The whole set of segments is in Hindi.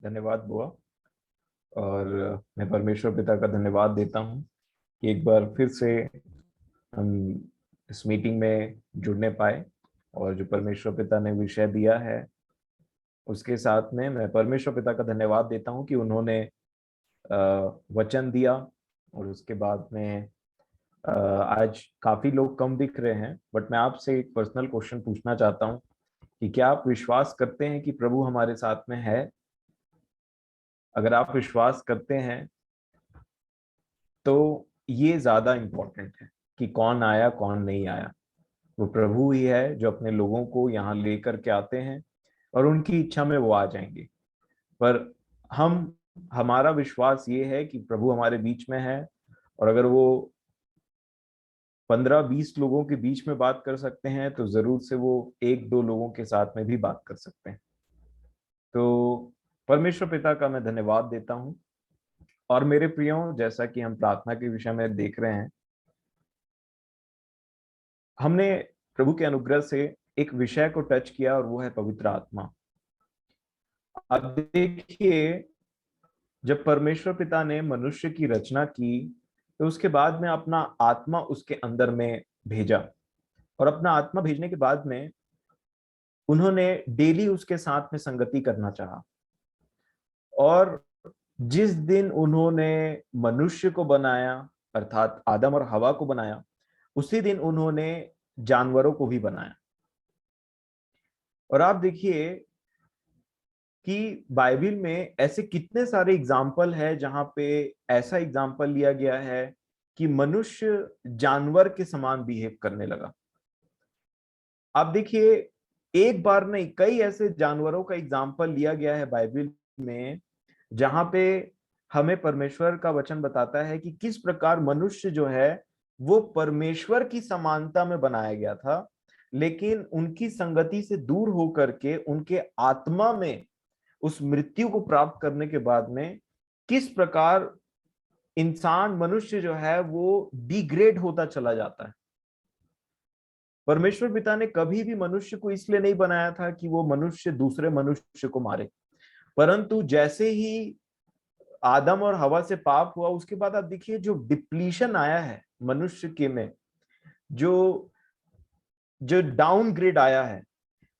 धन्यवाद बुआ। और मैं परमेश्वर पिता का धन्यवाद देता हूँ कि एक बार फिर से हम इस मीटिंग में जुड़ने पाए। और जो परमेश्वर पिता ने विषय दिया है उसके साथ में मैं परमेश्वर पिता का धन्यवाद देता हूँ कि उन्होंने वचन दिया। और उसके बाद में आज काफी लोग कम दिख रहे हैं, बट मैं आपसे एक पर्सनल क्वेश्चन पूछना चाहता हूँ कि क्या आप विश्वास करते हैं कि प्रभु हमारे साथ में है? अगर आप विश्वास करते हैं तो ये ज्यादा इम्पोर्टेंट है कि कौन आया कौन नहीं आया। वो प्रभु ही है जो अपने लोगों को यहाँ लेकर के आते हैं और उनकी इच्छा में वो आ जाएंगे। पर हम हमारा विश्वास ये है कि प्रभु हमारे बीच में है। और अगर वो 15-20 लोगों के बीच में बात कर सकते हैं तो जरूर से वो 1-2 लोगों के साथ में भी बात कर सकते हैं। तो परमेश्वर पिता का मैं धन्यवाद देता हूँ। और मेरे प्रियो, जैसा कि हम प्रार्थना के विषय में देख रहे हैं, हमने प्रभु के अनुग्रह से एक विषय को टच किया और वो है पवित्र आत्मा। अब देखिए, जब परमेश्वर पिता ने मनुष्य की रचना की तो उसके बाद में अपना आत्मा उसके अंदर में भेजा। और अपना आत्मा भेजने के बाद में उन्होंने डेली उसके साथ में संगति करना चाहा। और जिस दिन उन्होंने मनुष्य को बनाया, अर्थात आदम और हवा को बनाया, उसी दिन उन्होंने जानवरों को भी बनाया। और आप देखिए कि बाइबल में ऐसे कितने सारे एग्जाम्पल है जहां पे ऐसा एग्जाम्पल लिया गया है कि मनुष्य जानवर के समान बिहेव करने लगा। आप देखिए, एक बार नहीं कई ऐसे जानवरों का एग्जाम्पल लिया गया है बाइबल में जहां पे हमें परमेश्वर का वचन बताता है कि किस प्रकार मनुष्य जो है वो परमेश्वर की समानता में बनाया गया था, लेकिन उनकी संगति से दूर होकर के उनके आत्मा में उस मृत्यु को प्राप्त करने के बाद में किस प्रकार इंसान मनुष्य जो है वो डिग्रेड होता चला जाता है। परमेश्वर पिता ने कभी भी मनुष्य को इसलिए नहीं बनाया था कि वो मनुष्य दूसरे मनुष्य को मारे, परंतु जैसे ही आदम और हवा से पाप हुआ उसके बाद आप देखिए जो डिप्लीशन आया है मनुष्य के में, जो जो डाउनग्रेड आया है।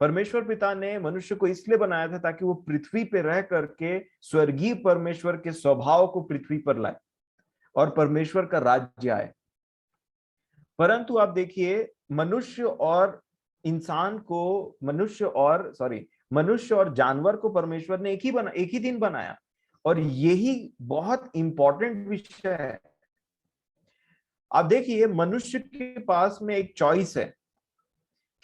परमेश्वर पिता ने मनुष्य को इसलिए बनाया था ताकि वो पृथ्वी पे रह करके स्वर्गीय परमेश्वर के स्वभाव को पृथ्वी पर लाए और परमेश्वर का राज्य आए। परंतु आप देखिए, मनुष्य और इंसान को मनुष्य और जानवर को परमेश्वर ने एक ही दिन बनाया। और यही बहुत इंपॉर्टेंट विषय है। आप देखिए, मनुष्य के पास में एक चॉइस है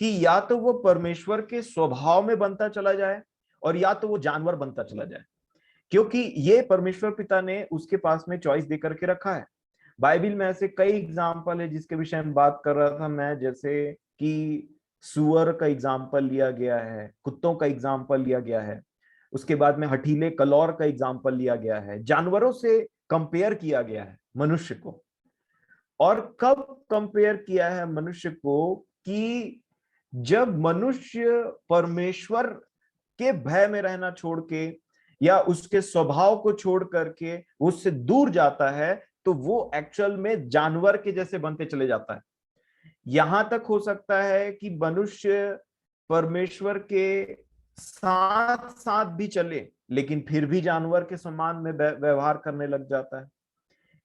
कि या तो वो परमेश्वर के स्वभाव में बनता चला जाए और या तो वो जानवर बनता चला जाए, क्योंकि ये परमेश्वर पिता ने उसके पास में चॉइस दे करके रखा है। बाइबल में ऐसे कई एग्जाम्पल है जिसके विषय में बात कर रहा था मैं, जैसे कि सुअर का एग्जाम्पल लिया गया है, कुत्तों का एग्जाम्पल लिया गया है, उसके बाद में हठीले कलौर का एग्जाम्पल लिया गया है, जानवरों से कंपेयर किया गया है मनुष्य को। और कब कंपेयर किया है मनुष्य को कि जब मनुष्य परमेश्वर के भय में रहना छोड़ के या उसके स्वभाव को छोड़ करके उससे दूर जाता है तो वो एक्चुअल में जानवर के जैसे बनते चले जाता है। यहां तक हो सकता है कि मनुष्य परमेश्वर के साथ साथ भी चले लेकिन फिर भी जानवर के समान में व्यवहार करने लग जाता है।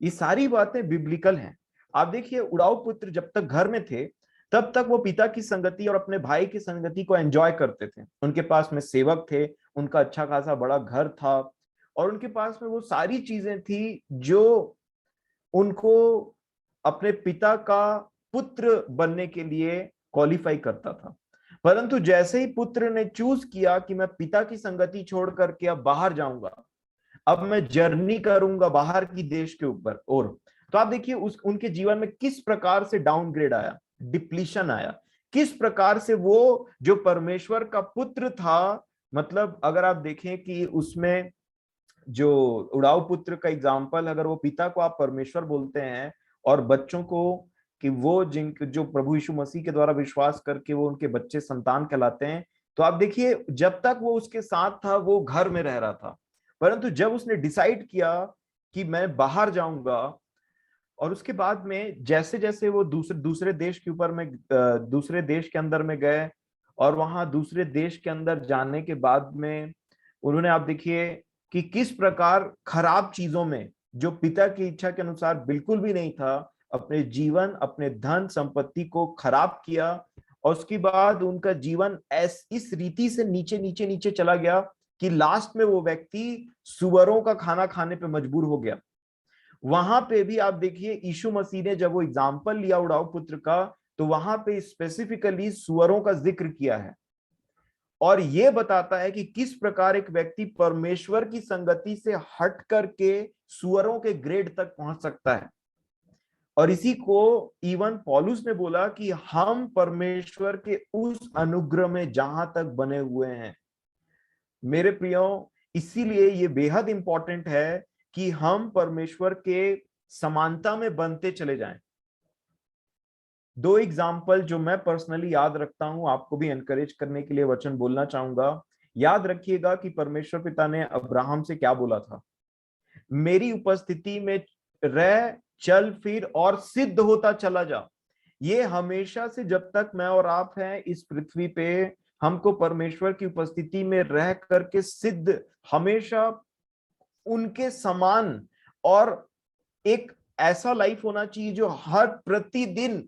ये सारी बातें बिब्लिकल हैं। आप देखिए, उड़ाऊ पुत्र जब तक घर में थे तब तक वो पिता की संगति और अपने भाई की संगति को एंजॉय करते थे। उनके पास में सेवक थे, उनका अच्छा खासा बड़ा घर था और उनके पास में वो सारी चीजें थी जो उनको अपने पिता का पुत्र बनने के लिए क्वालिफाई करता था। परंतु जैसे ही पुत्र ने चूज किया कि मैं पिता की संगति छोड़ करके अब बाहर जाऊंगा, अब मैं जर्नी करूंगा बाहर की देश के ऊपर, और तो आप देखिए उस उनके जीवन में किस प्रकार से डाउनग्रेड आया, डिप्लीशन आया, किस प्रकार से वो जो परमेश्वर का पुत्र था, मतलब अगर आप देखें कि उसमें जो उड़ाऊ पुत्र का एग्जाम्पल, अगर वो पिता को आप परमेश्वर बोलते हैं और बच्चों को कि वो जिन जो प्रभु यीशु मसीह के द्वारा विश्वास करके वो उनके बच्चे संतान कहलाते हैं, तो आप देखिए जब तक वो उसके साथ था वो घर में रह रहा था, परंतु जब उसने डिसाइड किया कि मैं बाहर जाऊंगा, और उसके बाद में जैसे जैसे वो दूसरे दूसरे देश के ऊपर में दूसरे देश के अंदर में गए, और वहां दूसरे देश के अंदर जाने के बाद में उन्होंने, आप देखिए कि किस प्रकार खराब चीजों में, जो पिता की इच्छा के अनुसार बिल्कुल भी नहीं था, अपने जीवन, अपने धन संपत्ति को खराब किया। और उसके बाद उनका जीवन इस रीति से नीचे नीचे नीचे चला गया कि लास्ट में वो व्यक्ति सुअरों का खाना खाने पे मजबूर हो गया। वहां पे भी आप देखिए यीशु मसीह ने जब वो एग्जाम्पल लिया उड़ाऊ पुत्र का, तो वहां पे स्पेसिफिकली सुअरों का जिक्र किया है, और ये बताता है कि किस प्रकार एक व्यक्ति परमेश्वर की संगति से हट करके सुअरों के ग्रेड तक पहुंच सकता है। और इसी को इवन पौलुस ने बोला कि हम परमेश्वर के उस अनुग्रह में जहां तक बने हुए हैं। मेरे प्रियो, इसीलिए ये बेहद इंपॉर्टेंट है कि हम परमेश्वर के समानता में बनते चले जाएं। दो एग्जाम्पल जो मैं पर्सनली याद रखता हूं, आपको भी एनकरेज करने के लिए वचन बोलना चाहूंगा। याद रखिएगा कि परमेश्वर पिता ने अब्राहम से क्या बोला था, मेरी उपस्थिति में रह, चल फिर और सिद्ध होता चला जा। ये हमेशा से जब तक मैं और आप हैं इस पृथ्वी पे, हमको परमेश्वर की उपस्थिति में रह करके सिद्ध, हमेशा उनके समान, और एक ऐसा लाइफ होना चाहिए जो हर प्रतिदिन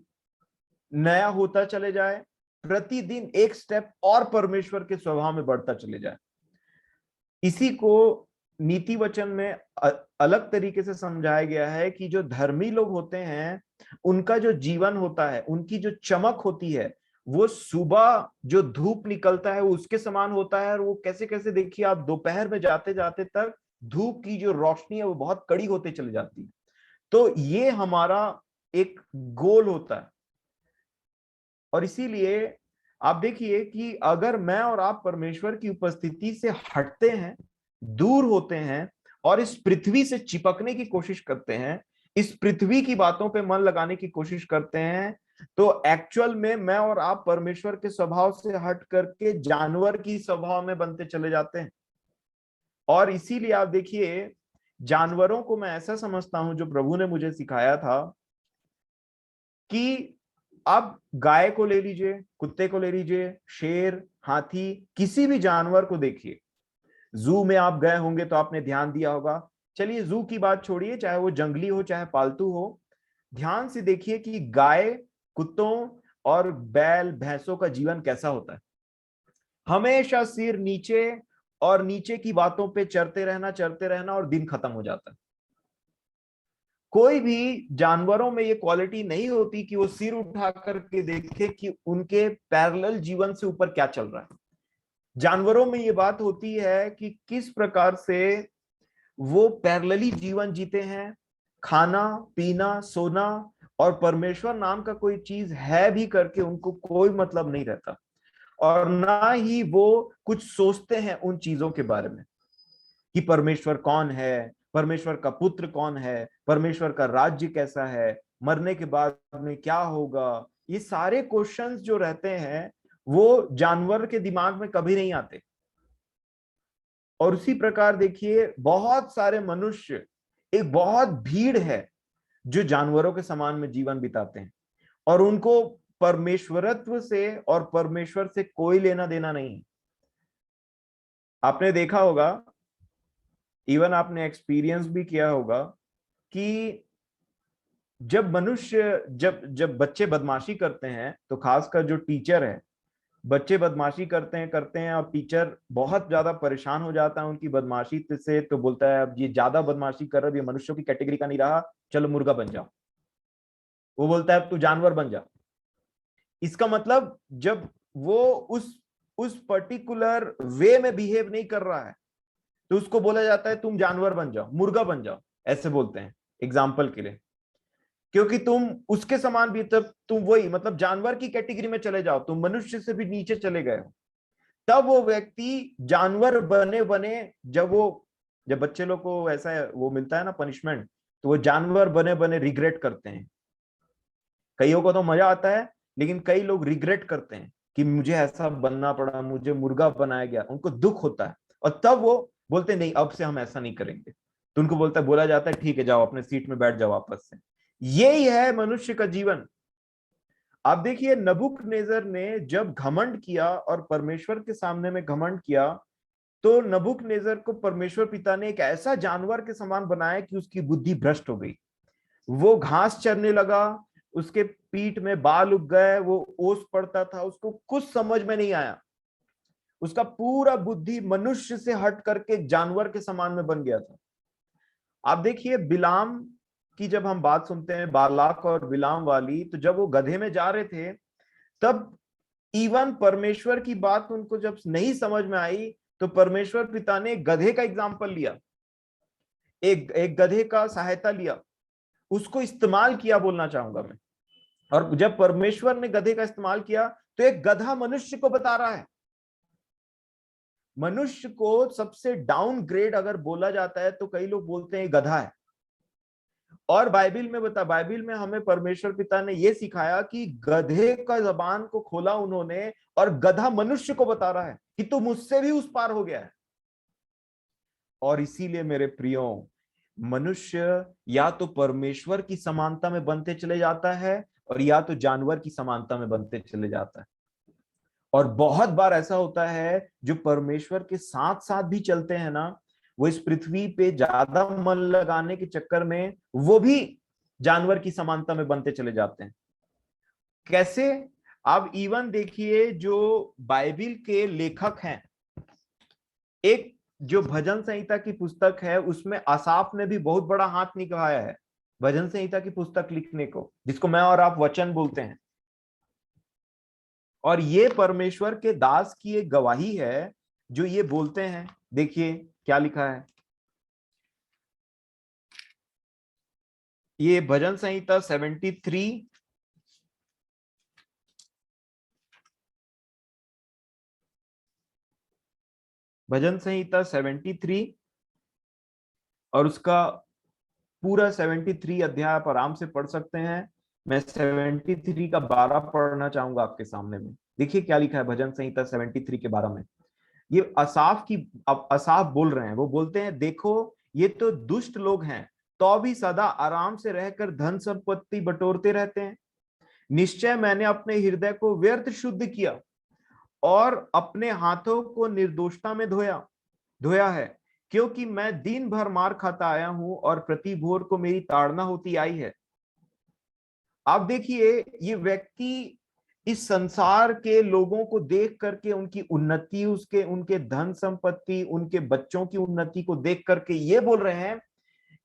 नया होता चले जाए, प्रतिदिन एक स्टेप और परमेश्वर के स्वभाव में बढ़ता चले जाए। इसी को नीति वचन में अलग तरीके से समझाया गया है कि जो धर्मी लोग होते हैं, उनका जो जीवन होता है, उनकी जो चमक होती है, वो सुबह जो धूप निकलता है वो उसके समान होता है। और वो कैसे कैसे, देखिए आप दोपहर में जाते जाते तक धूप की जो रोशनी है वो बहुत कड़ी होते चली जाती है। तो ये हमारा एक गोल होता है। और इसीलिए आप देखिए कि अगर मैं और आप परमेश्वर की उपस्थिति से हटते हैं, दूर होते हैं, और इस पृथ्वी से चिपकने की कोशिश करते हैं, इस पृथ्वी की बातों पे मन लगाने की कोशिश करते हैं, तो एक्चुअल में मैं और आप परमेश्वर के स्वभाव से हट करके जानवर की स्वभाव में बनते चले जाते हैं। और इसीलिए आप देखिए, जानवरों को मैं ऐसा समझता हूं, जो प्रभु ने मुझे सिखाया था, कि आप गाय को ले लीजिए, कुत्ते को ले लीजिए, शेर, हाथी, किसी भी जानवर को देखिए। जू में आप गए होंगे तो आपने ध्यान दिया होगा, चलिए जू की बात छोड़िए, चाहे वो जंगली हो चाहे पालतू हो, ध्यान से देखिए कि गाय, कुत्तों और बैल भैंसों का जीवन कैसा होता है। हमेशा सिर नीचे, और नीचे की बातों पे चरते रहना और दिन खत्म हो जाता है। कोई भी जानवरों में ये क्वालिटी नहीं होती कि वो सिर उठा करके देखे कि उनके पैरेलल जीवन से ऊपर क्या चल रहा है। जानवरों में ये बात होती है कि किस प्रकार से वो पैरेलली जीवन जीते हैं, खाना पीना सोना, और परमेश्वर नाम का कोई चीज है भी करके उनको कोई मतलब नहीं रहता, और ना ही वो कुछ सोचते हैं उन चीजों के बारे में कि परमेश्वर कौन है, परमेश्वर का पुत्र कौन है, परमेश्वर का राज्य कैसा है, मरने के बाद में क्या होगा। ये सारे क्वेश्चंस जो रहते हैं वो जानवर के दिमाग में कभी नहीं आते। और उसी प्रकार देखिए, बहुत सारे मनुष्य, एक बहुत भीड़ है जो जानवरों के समान में जीवन बिताते हैं, और उनको परमेश्वरत्व से और परमेश्वर से कोई लेना देना नहीं है। आपने देखा होगा, इवन आपने एक्सपीरियंस भी किया होगा, कि जब मनुष्य, जब जब बच्चे बदमाशी करते हैं, तो खासकर जो टीचर है, बच्चे बदमाशी करते हैं और टीचर बहुत ज्यादा परेशान हो जाता है उनकी बदमाशी से, तो बोलता है अब ये ज्यादा बदमाशी कर रहा है, ये मनुष्यों की कैटेगरी का नहीं रहा, चलो मुर्गा बन जाओ। वो बोलता है अब तू जानवर बन जा। इसका मतलब जब वो उस पर्टिकुलर वे में बिहेव नहीं कर रहा है, तो उसको बोला जाता है तुम जानवर बन जाओ, मुर्गा बन जाओ, ऐसे बोलते हैं एग्जाम्पल के लिए। क्योंकि तुम उसके समान भी, तब तुम वही, मतलब जानवर की कैटेगरी में चले जाओ, तुम मनुष्य से भी नीचे चले गए हो। तब वो व्यक्ति जानवर बने बने, जब बच्चे लोग को ऐसा वो मिलता है ना पनिशमेंट, तो वो जानवर बने बने रिग्रेट करते हैं। कईयों को तो मजा आता है, लेकिन कई लोग रिग्रेट करते हैं कि मुझे ऐसा बनना पड़ा, मुझे मुर्गा बनाया गया, उनको दुख होता है। और तब वो बोलते नहीं अब से हम ऐसा नहीं करेंगे। तो उनको बोला जाता है ठीक है जाओ अपने सीट में बैठ जाओ वापस से। यही है मनुष्य का जीवन। आप देखिए नबूकदनेस्सर ने जब घमंड किया और परमेश्वर के सामने में घमंड किया, तो नबूकदनेस्सर को परमेश्वर पिता ने एक ऐसा जानवर के समान बनाया कि उसकी बुद्धि भ्रष्ट हो गई। वो घास चरने लगा, उसके पीठ में बाल उग गए, वो ओस पड़ता था, उसको कुछ समझ में नहीं आया। उसका पूरा बुद्धि मनुष्य से हट करके जानवर के समान में बन गया था। आप देखिए बिलाम की जब हम बात सुनते हैं, बालाक और बिलाम वाली, तो जब वो गधे में जा रहे थे तब इवन परमेश्वर की बात उनको जब नहीं समझ में आई, तो परमेश्वर पिता ने गधे का एग्जाम्पल लिया, एक गधे का सहायता लिया, उसको इस्तेमाल किया बोलना चाहूंगा मैं। और जब परमेश्वर ने गधे का इस्तेमाल किया तो एक गधा मनुष्य को बता रहा है। मनुष्य को सबसे डाउन ग्रेड अगर बोला जाता है तो कई लोग बोलते हैं गधा है। और बाइबिल में हमें परमेश्वर पिता ने यह सिखाया कि गधे का जबान को खोला उन्होंने, और गधा मनुष्य को बता रहा है कि तू मुझसे भी उस पार हो गया है। और इसीलिए मेरे प्रियो, मनुष्य या तो परमेश्वर की समानता में बनते चले जाता है और या तो जानवर की समानता में बनते चले जाता है। और बहुत बार ऐसा होता है जो परमेश्वर के साथ साथ भी चलते हैं ना, वो इस पृथ्वी पे ज्यादा मन लगाने के चक्कर में वो भी जानवर की समानता में बनते चले जाते हैं। कैसे? आप इवन देखिए जो बाइबिल के लेखक हैं, एक जो भजन संहिता की पुस्तक है उसमें आसाफ ने भी बहुत बड़ा हाथ निभाया है भजन संहिता की पुस्तक लिखने को, जिसको मैं और आप वचन बोलते हैं। और ये परमेश्वर के दास की एक गवाही है जो ये बोलते हैं। देखिए क्या लिखा है, ये भजन संहिता 73 भजन संहिता 73 और उसका पूरा 73 अध्याय आप आराम से पढ़ सकते हैं। मैं 73 का 12 पढ़ना चाहूंगा आपके सामने में। देखिए क्या लिखा है भजन संहिता 73 के 12 में। ये असाफ बोल रहे हैं। वो बोलते हैं देखो ये तो दुष्ट लोग हैं, तो भी सदा आराम से रहकर धन संपत्ति बटोरते रहते हैं। निश्चय मैंने अपने हृदय को व्यर्थ शुद्ध किया और अपने हाथों को निर्दोषता में धोया धोया है, क्योंकि मैं दिन भर मार खाता आया हूं और प्रति भोर को मेरी ताड़ना होती आई है। आप देखिए ये व्यक्ति इस संसार के लोगों को देख करके, उनकी उन्नति, उनके धन संपत्ति, उनके बच्चों की उन्नति को देख करके ये बोल रहे हैं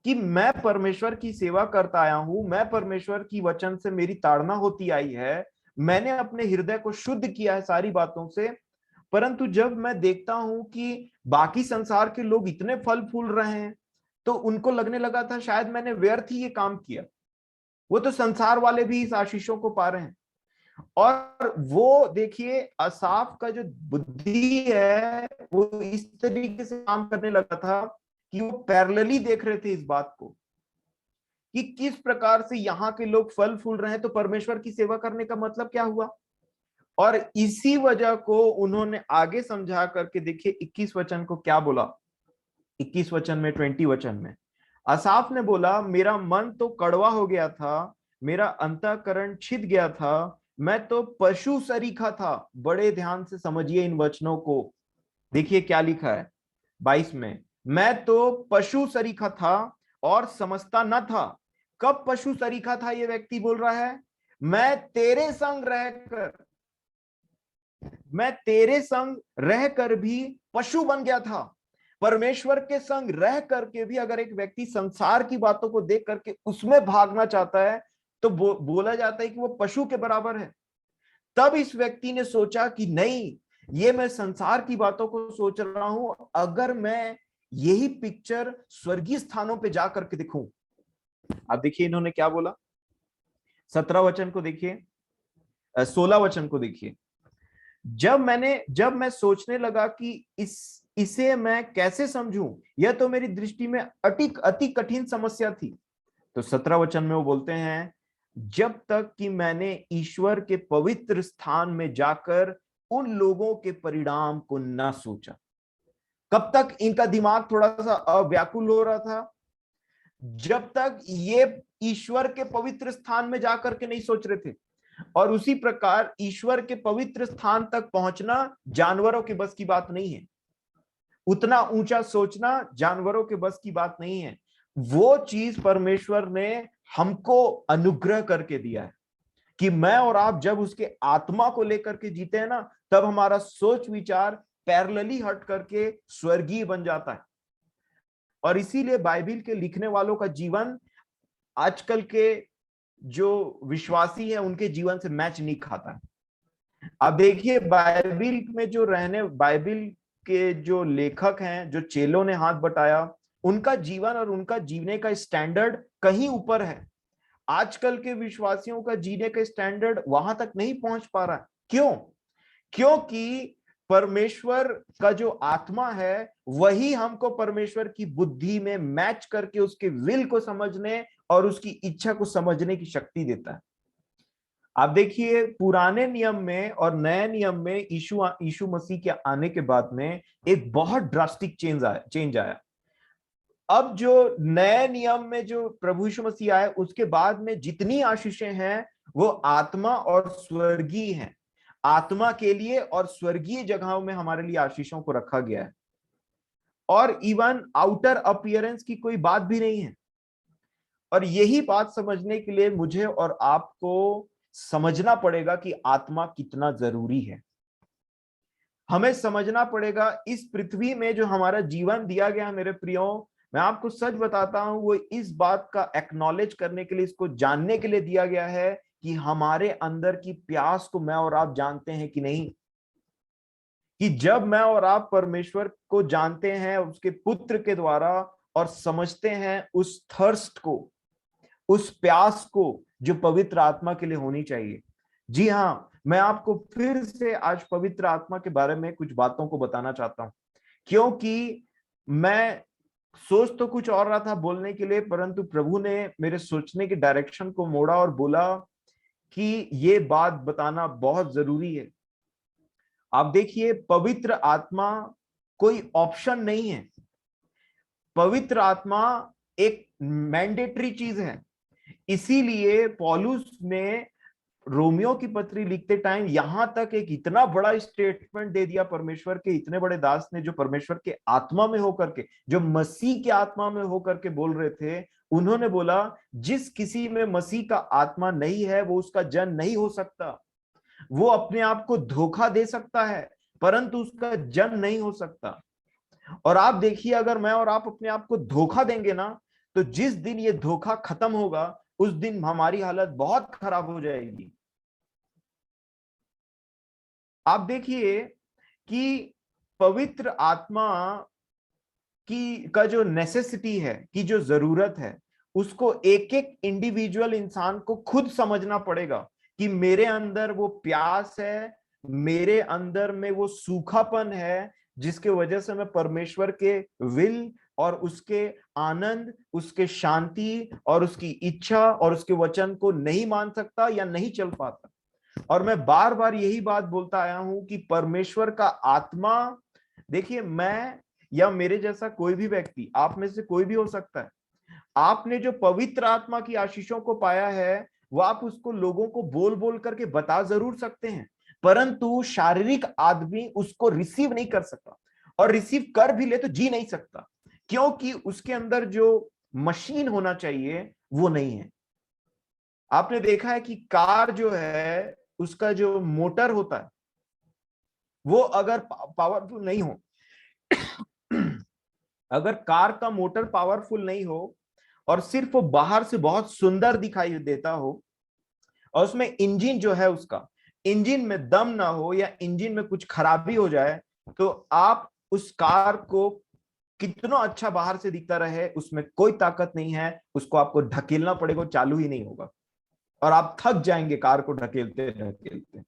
कि मैं परमेश्वर की सेवा करता आया हूं, मैं परमेश्वर की वचन से मेरी ताड़ना होती आई है, मैंने अपने हृदय को शुद्ध किया है सारी बातों से। परंतु जब मैं देखता हूं कि बाकी संसार के लोग इतने फल फूल रहे हैं, तो उनको लगने लगा था शायद मैंने व्यर्थ ही ये काम किया, वो तो संसार वाले भी इस आशीषों को पा रहे हैं। और वो देखिए असाफ का जो बुद्धि है वो इस तरीके से काम करने लगा था कि वो पैरेलली देख रहे थे इस बात को कि किस प्रकार से यहाँ के लोग फल फूल रहे हैं, तो परमेश्वर की सेवा करने का मतलब क्या हुआ। और इसी वजह को उन्होंने आगे समझा करके देखिए 21 वचन को क्या बोला। 21 वचन में, 20 वचन में असाफ ने बोला, मेरा मन तो कड़वा हो गया था, मेरा अंतःकरण छिद गया था, मैं तो पशु सरीखा था। बड़े ध्यान से समझिए इन वचनों को। देखिए क्या लिखा है 22 में, मैं तो पशु सरीखा था और समझता न था। कब पशु सरीखा था ये व्यक्ति बोल रहा है, मैं तेरे संग रहकर भी पशु बन गया था। परमेश्वर के संग रह करके भी अगर एक व्यक्ति संसार की बातों को देख करके उसमें भागना चाहता है तो बोला जाता है कि वो पशु के बराबर है। तब इस व्यक्ति ने सोचा कि नहीं, ये मैं संसार की बातों को सोच रहा हूं, अगर मैं यही पिक्चर स्वर्गीय स्थानों पे जाकर के दिखूं। अब देखिए इन्होंने क्या बोला, 17 वचन को देखिए, 16 वचन को देखिए। जब मैं सोचने लगा कि इसे मैं कैसे समझूं, यह तो मेरी दृष्टि में अति कठिन समस्या थी। तो 17 वचन में वो बोलते हैं, जब तक कि मैंने ईश्वर के पवित्र स्थान में जाकर उन लोगों के परिणाम को न सोचा। कब तक इनका दिमाग थोड़ा सा अव्याकुल हो रहा था? जब तक ये ईश्वर के पवित्र स्थान में जाकर के नहीं सोच रहे थे। और उसी प्रकार ईश्वर के पवित्र स्थान तक पहुंचना जानवरों के बस की बात नहीं है। उतना ऊंचा सोचना जानवरों के बस की बात नहीं है। वो चीज परमेश्वर ने हमको अनुग्रह करके दिया है कि मैं और आप जब उसके आत्मा को लेकर के जीते हैं ना, तब हमारा सोच विचार पैरेलली हट करके स्वर्गीय बन जाता है। और इसीलिए बाइबिल के लिखने वालों का जीवन आजकल के जो विश्वासी है उनके जीवन से मैच नहीं खाता है। अब देखिए, बाइबिल के जो लेखक हैं, जो चेलों ने हाथ बटाया, उनका जीवन और उनका जीने का स्टैंडर्ड कहीं ऊपर है। आजकल के विश्वासियों का जीने का स्टैंडर्ड वहां तक नहीं पहुंच पा रहा है। क्यों? क्योंकि परमेश्वर का जो आत्मा है वही हमको परमेश्वर की बुद्धि में मैच करके उसके विल को समझने और उसकी इच्छा को समझने की शक्ति देता है। आप देखिए, पुराने नियम में और नए नियम में यीशु मसीह के आने के बाद में एक बहुत ड्रास्टिक चेंज आया। अब जो नए नियम में जो प्रभु यीशु मसीह आए उसके बाद में जितनी आशीषें हैं वो आत्मा और स्वर्गीय हैं। आत्मा के लिए और स्वर्गीय जगहों में हमारे लिए आशीषों को रखा गया है। और इवन आउटर अपीयरेंस की कोई बात भी नहीं है। और यही बात समझने के लिए मुझे और आपको समझना पड़ेगा कि आत्मा कितना जरूरी है। हमें समझना पड़ेगा इस पृथ्वी में जो हमारा जीवन दिया गया मेरे प्रियो, मैं आपको सच बताता हूं, वो इस बात का एक्नॉलेज करने के लिए, इसको जानने के लिए दिया गया है कि हमारे अंदर की प्यास को मैं और आप जानते हैं कि नहीं। कि जब मैं और आप परमेश्वर को जानते हैं उसके पुत्र के द्वारा और समझते हैं उस थर्स्ट को, उस प्यास को जो पवित्र आत्मा के लिए होनी चाहिए। जी हाँ, मैं आपको फिर से आज पवित्र आत्मा के बारे में कुछ बातों को बताना चाहता हूं, क्योंकि मैं सोच तो कुछ और रहा था बोलने के लिए, परंतु प्रभु ने मेरे सोचने की डायरेक्शन को मोड़ा और बोला कि ये बात बताना बहुत जरूरी है। आप देखिए, पवित्र आत्मा कोई ऑप्शन नहीं है। पवित्र आत्मा एक मैंडेटरी चीज है। इसीलिए पौलुस ने रोमियो की पत्री लिखते टाइम यहां तक एक इतना बड़ा स्टेटमेंट दे दिया परमेश्वर के इतने बड़े दास ने, जो परमेश्वर के आत्मा में होकर के, जो मसीह के आत्मा में होकर के बोल रहे थे। उन्होंने बोला, जिस किसी में मसीह का आत्मा नहीं है वो उसका जन नहीं हो सकता। वो अपने आप को धोखा दे सकता है परंतु उसका जन नहीं हो सकता। और आप देखिए, अगर मैं और आप अपने आप को धोखा देंगे ना, तो जिस दिन ये धोखा खत्म होगा उस दिन हमारी हालत बहुत खराब हो जाएगी। आप देखिए कि पवित्र आत्मा की का जो नेसेसिटी है, की जो जरूरत है, उसको एक एक इंडिविजुअल इंसान को खुद समझना पड़ेगा कि मेरे अंदर वो प्यास है, मेरे अंदर में वो सूखापन है, जिसके वजह से मैं परमेश्वर के विल और उसके आनंद, उसके शांति और उसकी इच्छा और उसके वचन को नहीं मान सकता या नहीं चल पाता। और मैं बार बार यही बात बोलता आया हूं कि परमेश्वर का आत्मा, देखिए, मैं या मेरे जैसा कोई भी व्यक्ति, आप में से कोई भी हो सकता है, आपने जो पवित्र आत्मा की आशीषों को पाया है वो आप उसको लोगों को बोल बोल करके बता जरूर सकते हैं, परंतु शारीरिक आदमी उसको रिसीव नहीं कर सकता। और रिसीव कर भी ले तो जी नहीं सकता, क्योंकि उसके अंदर जो मशीन होना चाहिए वो नहीं है। आपने देखा है कि कार जो है उसका जो मोटर होता है वो अगर पावरफुल नहीं हो, अगर कार का मोटर पावरफुल नहीं हो और सिर्फ वो बाहर से बहुत सुंदर दिखाई देता हो और उसमें इंजन जो है, उसका इंजन में दम ना हो या इंजन में कुछ खराबी हो जाए, तो आप उस कार को कितना अच्छा बाहर से दिखता रहे, उसमें कोई ताकत नहीं है, उसको आपको ढकेलना पड़ेगा, चालू ही नहीं होगा और आप थक जाएंगे कार को ढकेलते ढकेलते।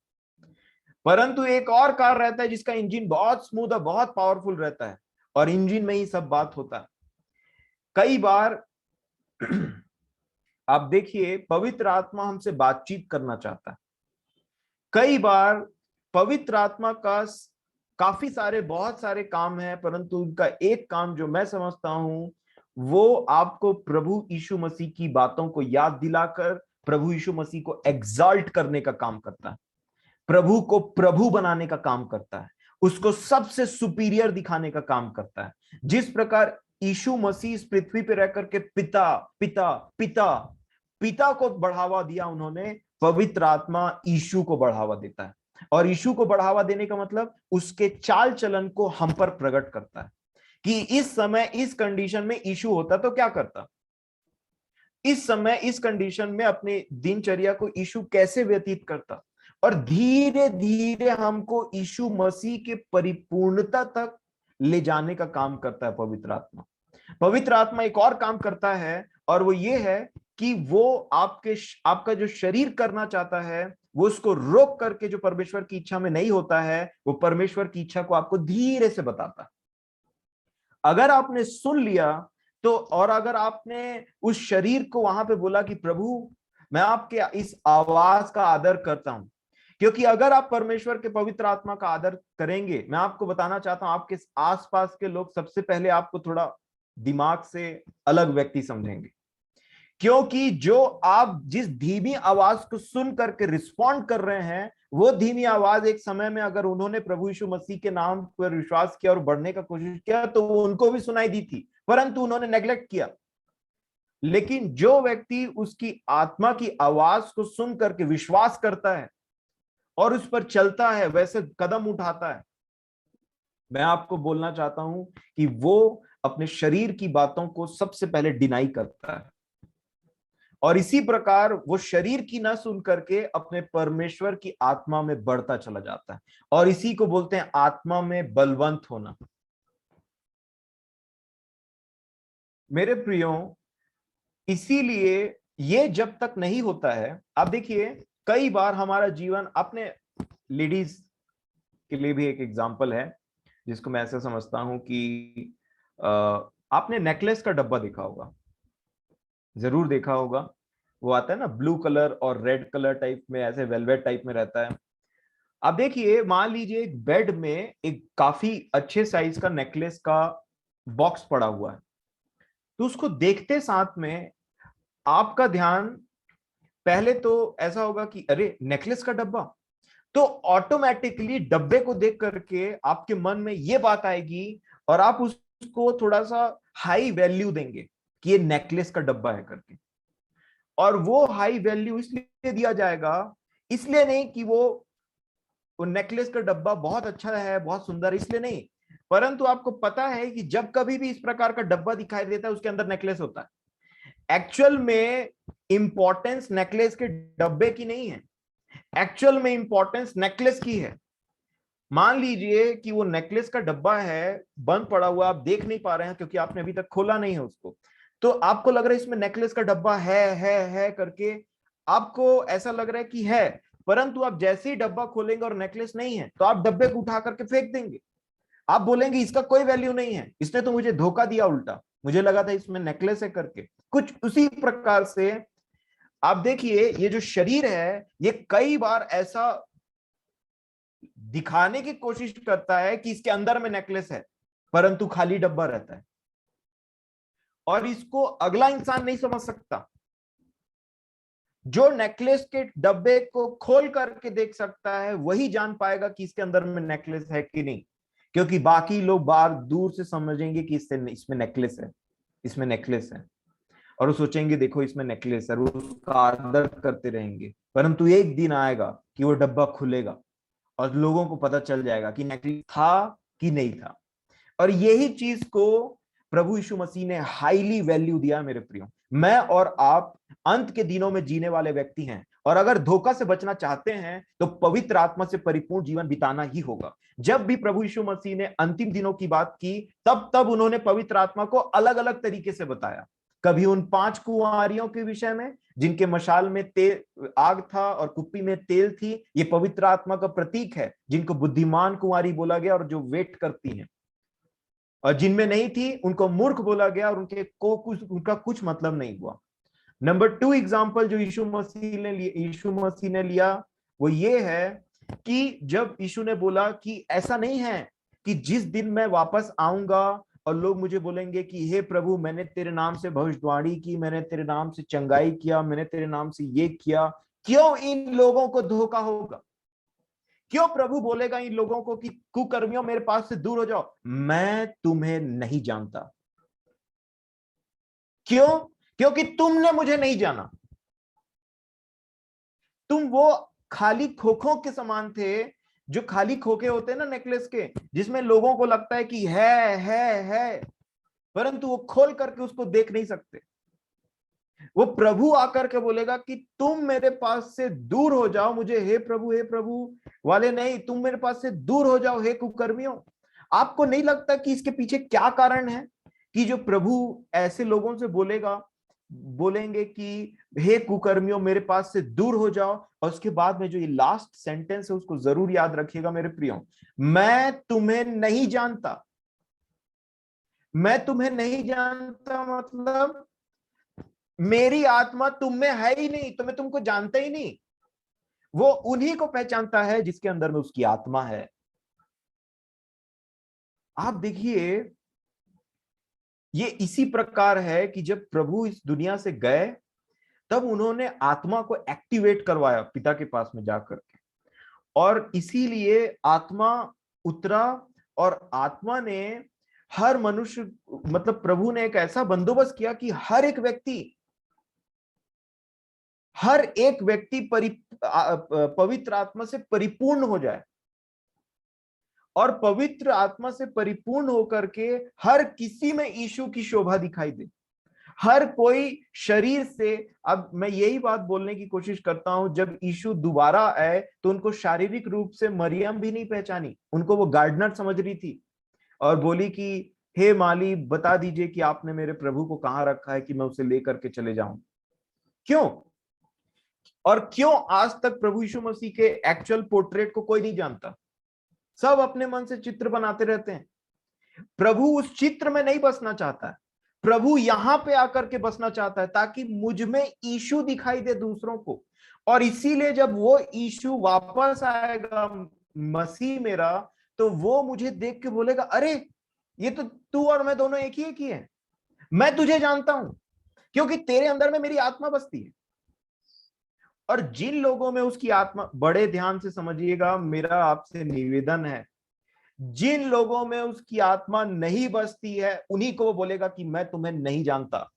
परंतु एक और कार रहता है जिसका इंजन बहुत स्मूथ और बहुत पावरफुल रहता है और इंजन में ही सब बात होता है। कई बार आप देखिए, पवित्र आत्मा हमसे बातचीत करना चाहता है। कई बार पवित्र आत्मा का काफी सारे बहुत सारे काम हैं, परंतु उनका एक काम जो मैं समझता हूं वो आपको प्रभु यीशु मसीह की बातों को याद दिलाकर प्रभु यीशु मसीह को एग्जॉल्ट करने का काम करता है, प्रभु को प्रभु बनाने का काम करता है, उसको सबसे सुपीरियर दिखाने का काम करता है। जिस प्रकार यीशु मसीह इस पृथ्वी पर रह करके पिता पिता पिता पिता को बढ़ावा दिया उन्होंने, पवित्र आत्मा यीशु को बढ़ावा देता है। और यीशु को बढ़ावा देने का मतलब उसके चाल चलन को हम पर प्रकट करता है कि इस समय इस कंडीशन में यीशु होता तो क्या करता, इस समय इस कंडीशन में अपने दिनचर्या को यीशु कैसे व्यतीत करता। और धीरे धीरे हमको यीशु मसीह के परिपूर्णता तक ले जाने का काम करता है पवित्र आत्मा। पवित्र आत्मा एक और काम करता है, और वो ये है कि वो आपका जो शरीर करना चाहता है वो उसको रोक करके, जो परमेश्वर की इच्छा में नहीं होता है, वो परमेश्वर की इच्छा को आपको धीरे से बताता है। अगर आपने सुन लिया तो, और अगर आपने उस शरीर को वहां पे बोला कि प्रभु मैं आपके इस आवाज का आदर करता हूं, क्योंकि अगर आप परमेश्वर के पवित्र आत्मा का आदर करेंगे, मैं आपको बताना चाहता हूं आपके आसपास के लोग सबसे पहले आपको थोड़ा दिमाग से अलग व्यक्ति समझेंगे, क्योंकि जो आप जिस धीमी आवाज को सुन करके रिस्पॉन्ड कर रहे हैं, वो धीमी आवाज एक समय में अगर उन्होंने प्रभु यीशु मसीह के नाम पर विश्वास किया और बढ़ने का कोशिश किया तो वो उनको भी सुनाई दी थी, परंतु उन्होंने नेग्लेक्ट किया। लेकिन जो व्यक्ति उसकी आत्मा की आवाज को सुन करके विश्वास करता है और उस पर चलता है, वैसे कदम उठाता है, मैं आपको बोलना चाहता हूं कि वो अपने शरीर की बातों को सबसे पहले डिनाई करता है, और इसी प्रकार वो शरीर की ना सुन करके अपने परमेश्वर की आत्मा में बढ़ता चला जाता है, और इसी को बोलते हैं आत्मा में बलवंत होना। मेरे प्रियो, इसीलिए ये जब तक नहीं होता है, आप देखिए कई बार हमारा जीवन, अपने लेडीज के लिए भी एक एग्जांपल है जिसको मैं ऐसा समझता हूं कि आपने नेकलेस का डब्बा देखा होगा, जरूर देखा होगा, वो आता है ना ब्लू कलर और रेड कलर टाइप में, ऐसे वेलवेट टाइप में रहता है। अब देखिए, मान लीजिए एक बेड में एक काफी अच्छे साइज का नेकलेस का बॉक्स पड़ा हुआ है, तो उसको देखते साथ में आपका ध्यान पहले तो ऐसा होगा कि अरे नेकलेस का डब्बा, तो ऑटोमेटिकली डब्बे को देख करके आपके मन में ये बात आएगी और आप उसको थोड़ा सा हाई वैल्यू देंगे कि ये नेकलेस का डब्बा है करके। और वो हाई वैल्यू इसलिए दिया जाएगा, इसलिए नहीं कि वो नेकलेस का डब्बा बहुत अच्छा है, बहुत सुंदर, इसलिए नहीं, परंतु आपको पता है कि जब कभी भी इस प्रकार का डब्बा दिखाई देता है उसके अंदर नेकलेस होता है। एक्चुअल में इंपॉर्टेंस नेकलेस के डब्बे की नहीं है, एक्चुअल में इंपॉर्टेंस नेकलेस की है। मान लीजिए कि वो नेकलेस का डब्बा है, बंद पड़ा हुआ, आप देख नहीं पा रहे हैं क्योंकि आपने अभी तक खोला नहीं है उसको, तो आपको लग रहा है इसमें नेकलेस का डब्बा है करके, आपको ऐसा लग रहा है कि है, परंतु आप जैसे ही डब्बा खोलेंगे और नेकलेस नहीं है तो आप डब्बे को उठा करके फेंक देंगे। आप बोलेंगे इसका कोई वैल्यू नहीं है, इसने तो मुझे धोखा दिया, उल्टा मुझे लगा था इसमें नेकलेस है करके। कुछ उसी प्रकार से आप देखिए, ये जो शरीर है ये कई बार ऐसा दिखाने की कोशिश करता है कि इसके अंदर में नेकलेस है, परंतु खाली डब्बा रहता है, और इसको अगला इंसान नहीं समझ सकता। जो नेकलेस के डब्बे को खोल करके देख सकता है वही जान पाएगा कि इसके अंदर में नेकलेस है कि नहीं, क्योंकि बाकी लोग बाहर दूर से समझेंगे कि इसमें नेकलेस है, इसमें नेकलेस है, और वो सोचेंगे देखो इसमें नेकलेस है, और उसका आदर करते रहेंगे। परंतु एक दिन आएगा कि वो डब्बा खुलेगा और लोगों को पता चल जाएगा कि नेकलेस था कि नहीं था। और यही चीज को प्रभु यीशु मसीह ने हाईली वैल्यू दिया। मेरे प्रियो, मैं और आप अंत के दिनों में जीने वाले व्यक्ति हैं, और अगर धोखा से बचना चाहते हैं तो पवित्र आत्मा से परिपूर्ण जीवन बिताना ही होगा। जब भी प्रभु यीशु मसीह ने अंतिम दिनों की बात की, तब उन्होंने पवित्र आत्मा को अलग अलग तरीके से बताया। कभी उन 5 कुंवारियों के विषय में जिनके मशाल में तेल आग था और कुप्पी में तेल थी, ये पवित्र आत्मा का प्रतीक है, जिनको बुद्धिमान कुंवारी बोला गया और जो वेट करती हैं, और जिनमें नहीं थी उनको मूर्ख बोला गया और उनका कुछ मतलब नहीं हुआ। नंबर 2 एग्जाम्पल जो यीशु मसीह ने लिया वो ये है कि जब यीशु ने बोला कि ऐसा नहीं है कि जिस दिन मैं वापस आऊंगा और लोग मुझे बोलेंगे कि हे प्रभु, मैंने तेरे नाम से भविष्यवाणी की, मैंने तेरे नाम से चंगाई किया, मैंने तेरे नाम से ये किया, क्यों इन लोगों को धोखा होगा? क्यों प्रभु बोलेगा इन लोगों को कि कुकर्मियों मेरे पास से दूर हो जाओ, मैं तुम्हें नहीं जानता? क्यों? क्योंकि तुमने मुझे नहीं जाना। तुम वो खाली खोखों के समान थे, जो खाली खोखे होते हैं ना नेकलेस के, जिसमें लोगों को लगता है कि है, परंतु वो खोल करके उसको देख नहीं सकते। वो प्रभु आकर के बोलेगा कि तुम मेरे पास से दूर हो जाओ, मुझे हे प्रभु वाले नहीं, तुम मेरे पास से दूर हो जाओ हे कुकर्मियों। आपको नहीं लगता कि इसके पीछे क्या कारण है कि जो प्रभु ऐसे लोगों से बोलेंगे कि हे कुकर्मियों मेरे पास से दूर हो जाओ, और उसके बाद में जो ये लास्ट सेंटेंस है उसको जरूर याद रखिएगा मेरे प्रियो, मैं तुम्हें नहीं जानता। मैं तुम्हें नहीं जानता मतलब मेरी आत्मा तुम में है ही नहीं, तो मैं तुमको जानता ही नहीं। वो उन्हीं को पहचानता है जिसके अंदर में उसकी आत्मा है। आप देखिए, ये इसी प्रकार है कि जब प्रभु इस दुनिया से गए तब उन्होंने आत्मा को एक्टिवेट करवाया पिता के पास में जाकर के, और इसीलिए आत्मा उतरा, और आत्मा ने हर मनुष्य, मतलब प्रभु ने एक ऐसा बंदोबस्त किया कि हर एक व्यक्ति पवित्र आत्मा से परिपूर्ण हो जाए, और पवित्र आत्मा से परिपूर्ण होकर के हर किसी में यीशु की शोभा दिखाई दे। हर कोई शरीर से, अब मैं यही बात बोलने की कोशिश करता हूं, जब यीशु दोबारा आए तो उनको शारीरिक रूप से मरियम भी नहीं पहचानी, उनको वो गार्डनर समझ रही थी और बोली कि हे माली, बता दीजिए कि आपने मेरे प्रभु को कहां रखा है कि मैं उसे लेकर के चले जाऊं। क्यों? और क्यों आज तक प्रभु यीशु मसीह के एक्चुअल पोर्ट्रेट को कोई नहीं जानता? सब अपने मन से चित्र बनाते रहते हैं। प्रभु उस चित्र में नहीं बसना चाहता है, प्रभु यहां पे आकर के बसना चाहता है ताकि मुझ में यीशु दिखाई दे दूसरों को। और इसीलिए जब वो यीशु वापस आएगा, मसीह मेरा, तो वो मुझे देख के बोलेगा, अरे ये तो तू और मैं दोनों एक ही है, मैं तुझे जानता हूं क्योंकि तेरे अंदर में मेरी आत्मा बसती है। और जिन लोगों में उसकी आत्मा, बड़े ध्यान से समझिएगा, मेरा आपसे निवेदन है, जिन लोगों में उसकी आत्मा नहीं बसती है उन्हीं को वो बोलेगा कि मैं तुम्हें नहीं जानता।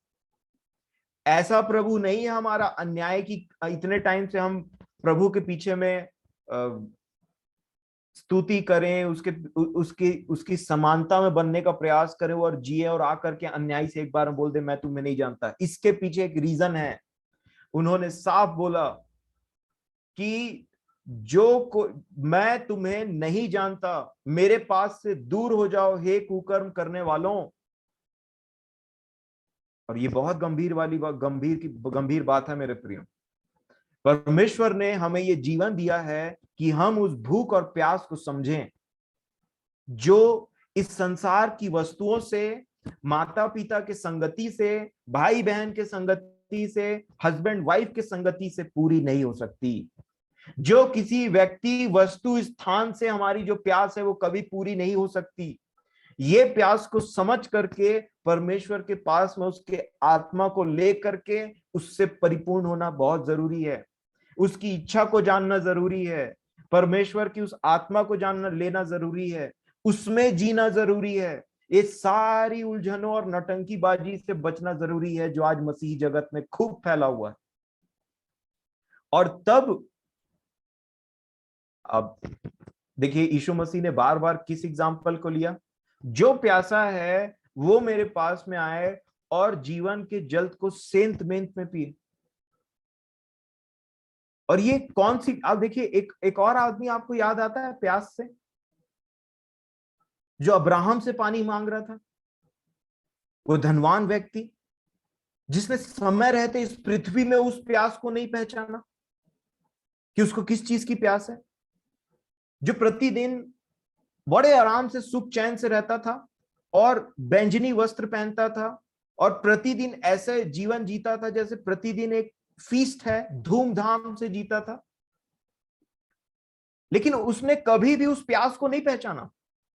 ऐसा प्रभु नहीं है हमारा अन्याय की इतने टाइम से हम प्रभु के पीछे में स्तुति करें, उसकी उसकी समानता में बनने का प्रयास करें और जिए, और आकर के अन्याय से एक बार बोल दे मैं तुम्हें नहीं जानता। इसके पीछे एक रीजन है। उन्होंने साफ बोला कि मैं तुम्हें नहीं जानता, मेरे पास से दूर हो जाओ हे कुकर्म करने वालों। और ये बहुत गंभीर बात है मेरे प्रियो। परमेश्वर ने हमें ये जीवन दिया है कि हम उस भूख और प्यास को समझें जो इस संसार की वस्तुओं से, माता पिता के संगति से, भाई बहन के संगति से, हस्बैंड वाइफ के संगति से पूरी नहीं हो सकती। जो किसी व्यक्ति, वस्तु, स्थान से हमारी जो प्यास है वो कभी पूरी नहीं हो सकती। ये प्यास को समझ करके परमेश्वर के पास में उसके आत्मा को लेकर के उससे परिपूर्ण होना बहुत जरूरी है। उसकी इच्छा को जानना जरूरी है, परमेश्वर की उस आत्मा को जानना लेना जरूरी है, उसमें जीना जरूरी है। ये सारी उलझनों और नटंकीबाजी से बचना जरूरी है जो आज मसीही जगत में खूब फैला हुआ है। और तब अब देखिए, यीशु मसीह ने बार बार किस एग्जाम्पल को लिया? जो प्यासा है वो मेरे पास में आए और जीवन के जल को सेंत मेंत में पिए। और ये कौन सी, आप देखिए, एक और आदमी आपको याद आता है प्यास से, जो अब्राहम से पानी मांग रहा था, वो धनवान व्यक्ति जिसने समय रहते इस पृथ्वी में उस प्यास को नहीं पहचाना कि उसको किस चीज की प्यास है, जो प्रतिदिन बड़े आराम से सुख चैन से रहता था और बैंजनी वस्त्र पहनता था और प्रतिदिन ऐसे जीवन जीता था जैसे प्रतिदिन एक फीस्ट है, धूमधाम से जीता था। लेकिन उसने कभी भी उस प्यास को नहीं पहचाना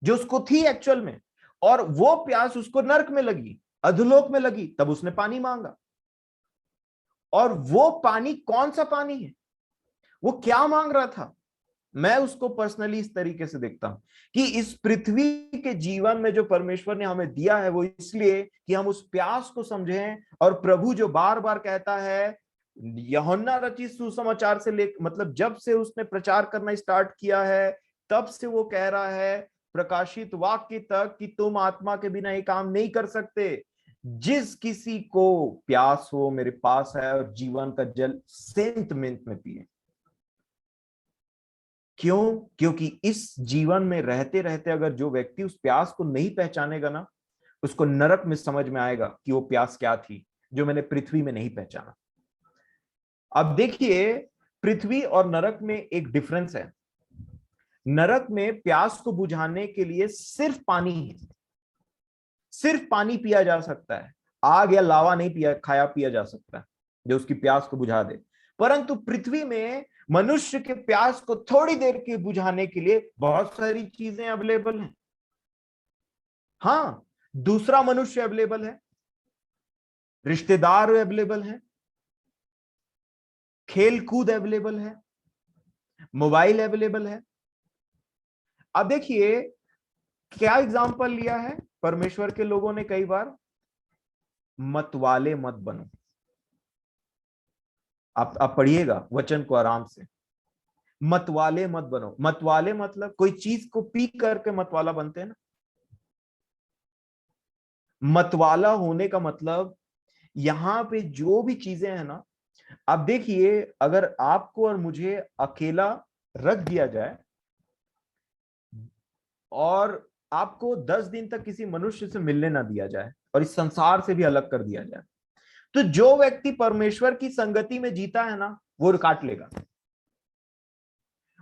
जो उसको थी एक्चुअल में, और वो प्यास उसको नरक में लगी, अधोलोक में लगी। तब उसने पानी मांगा, और वो पानी कौन सा पानी है, वो क्या मांग रहा था? मैं उसको पर्सनली इस तरीके से देखता हूं कि इस पृथ्वी के जीवन में जो परमेश्वर ने हमें दिया है, वो इसलिए कि हम उस प्यास को समझें। और प्रभु जो बार बार कहता है, यूहन्ना रचित सुसमाचार से ले, मतलब जब से उसने प्रचार करना स्टार्ट किया है, तब से वो कह रहा है प्रकाशित वाक्य तक कि तुम आत्मा के बिना ये काम नहीं कर सकते। जिस किसी को प्यास हो मेरे पास है, और जीवन का जल सेंत मिनट में पिए। क्यों? क्योंकि इस जीवन में रहते रहते अगर जो व्यक्ति उस प्यास को नहीं पहचानेगा ना, उसको नरक में समझ में आएगा कि वो प्यास क्या थी जो मैंने पृथ्वी में नहीं पहचाना। अब देखिए, पृथ्वी और नरक में एक डिफरेंस है। नरक में प्यास को बुझाने के लिए सिर्फ पानी है, सिर्फ पानी पिया जा सकता है। आग या लावा नहीं खाया पिया जा सकता जो उसकी प्यास को बुझा दे। परंतु पृथ्वी में मनुष्य के प्यास को थोड़ी देर के बुझाने के लिए बहुत सारी चीजें अवेलेबल हैं। हाँ, दूसरा मनुष्य अवेलेबल है, रिश्तेदार अवेलेबल है, खेल कूद अवेलेबल है, मोबाइल अवेलेबल है। अब देखिए, क्या एग्जाम्पल लिया है परमेश्वर के लोगों ने कई बार? मतवाले मत बनो। आप पढ़िएगा वचन को आराम से। मतवाले मत बनो। मतवाले मतलब कोई चीज को पी करके मतवाला बनते हैं ना। मतवाला होने का मतलब यहां पे जो भी चीजें हैं ना, आप देखिए, अगर आपको और मुझे अकेला रख दिया जाए और आपको 10 दिन तक किसी मनुष्य से मिलने ना दिया जाए और इस संसार से भी अलग कर दिया जाए, तो जो व्यक्ति परमेश्वर की संगति में जीता है ना, वो काट लेगा।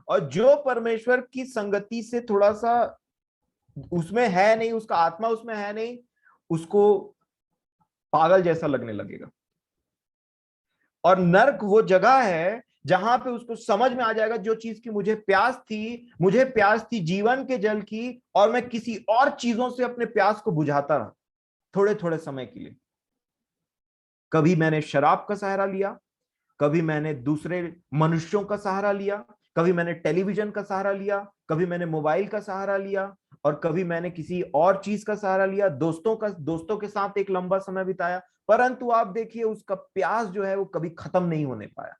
और जो परमेश्वर की संगति से थोड़ा सा उसमें है नहीं, उसका आत्मा उसमें है नहीं, उसको पागल जैसा लगने लगेगा। और नर्क वो जगह है जहां पे उसको समझ में आ जाएगा, जो चीज की मुझे प्यास थी जीवन के जल की, और मैं किसी और चीजों से अपने प्यास को बुझाता रहा थोड़े थोड़े समय के लिए। कभी मैंने शराब का सहारा लिया, कभी मैंने दूसरे मनुष्यों का सहारा लिया, कभी मैंने टेलीविजन का सहारा लिया, कभी मैंने मोबाइल का सहारा लिया, और कभी मैंने किसी और चीज का सहारा लिया, दोस्तों के साथ एक लंबा समय बिताया। परंतु आप देखिए, उसका प्यास जो है वो कभी खत्म नहीं होने पाया।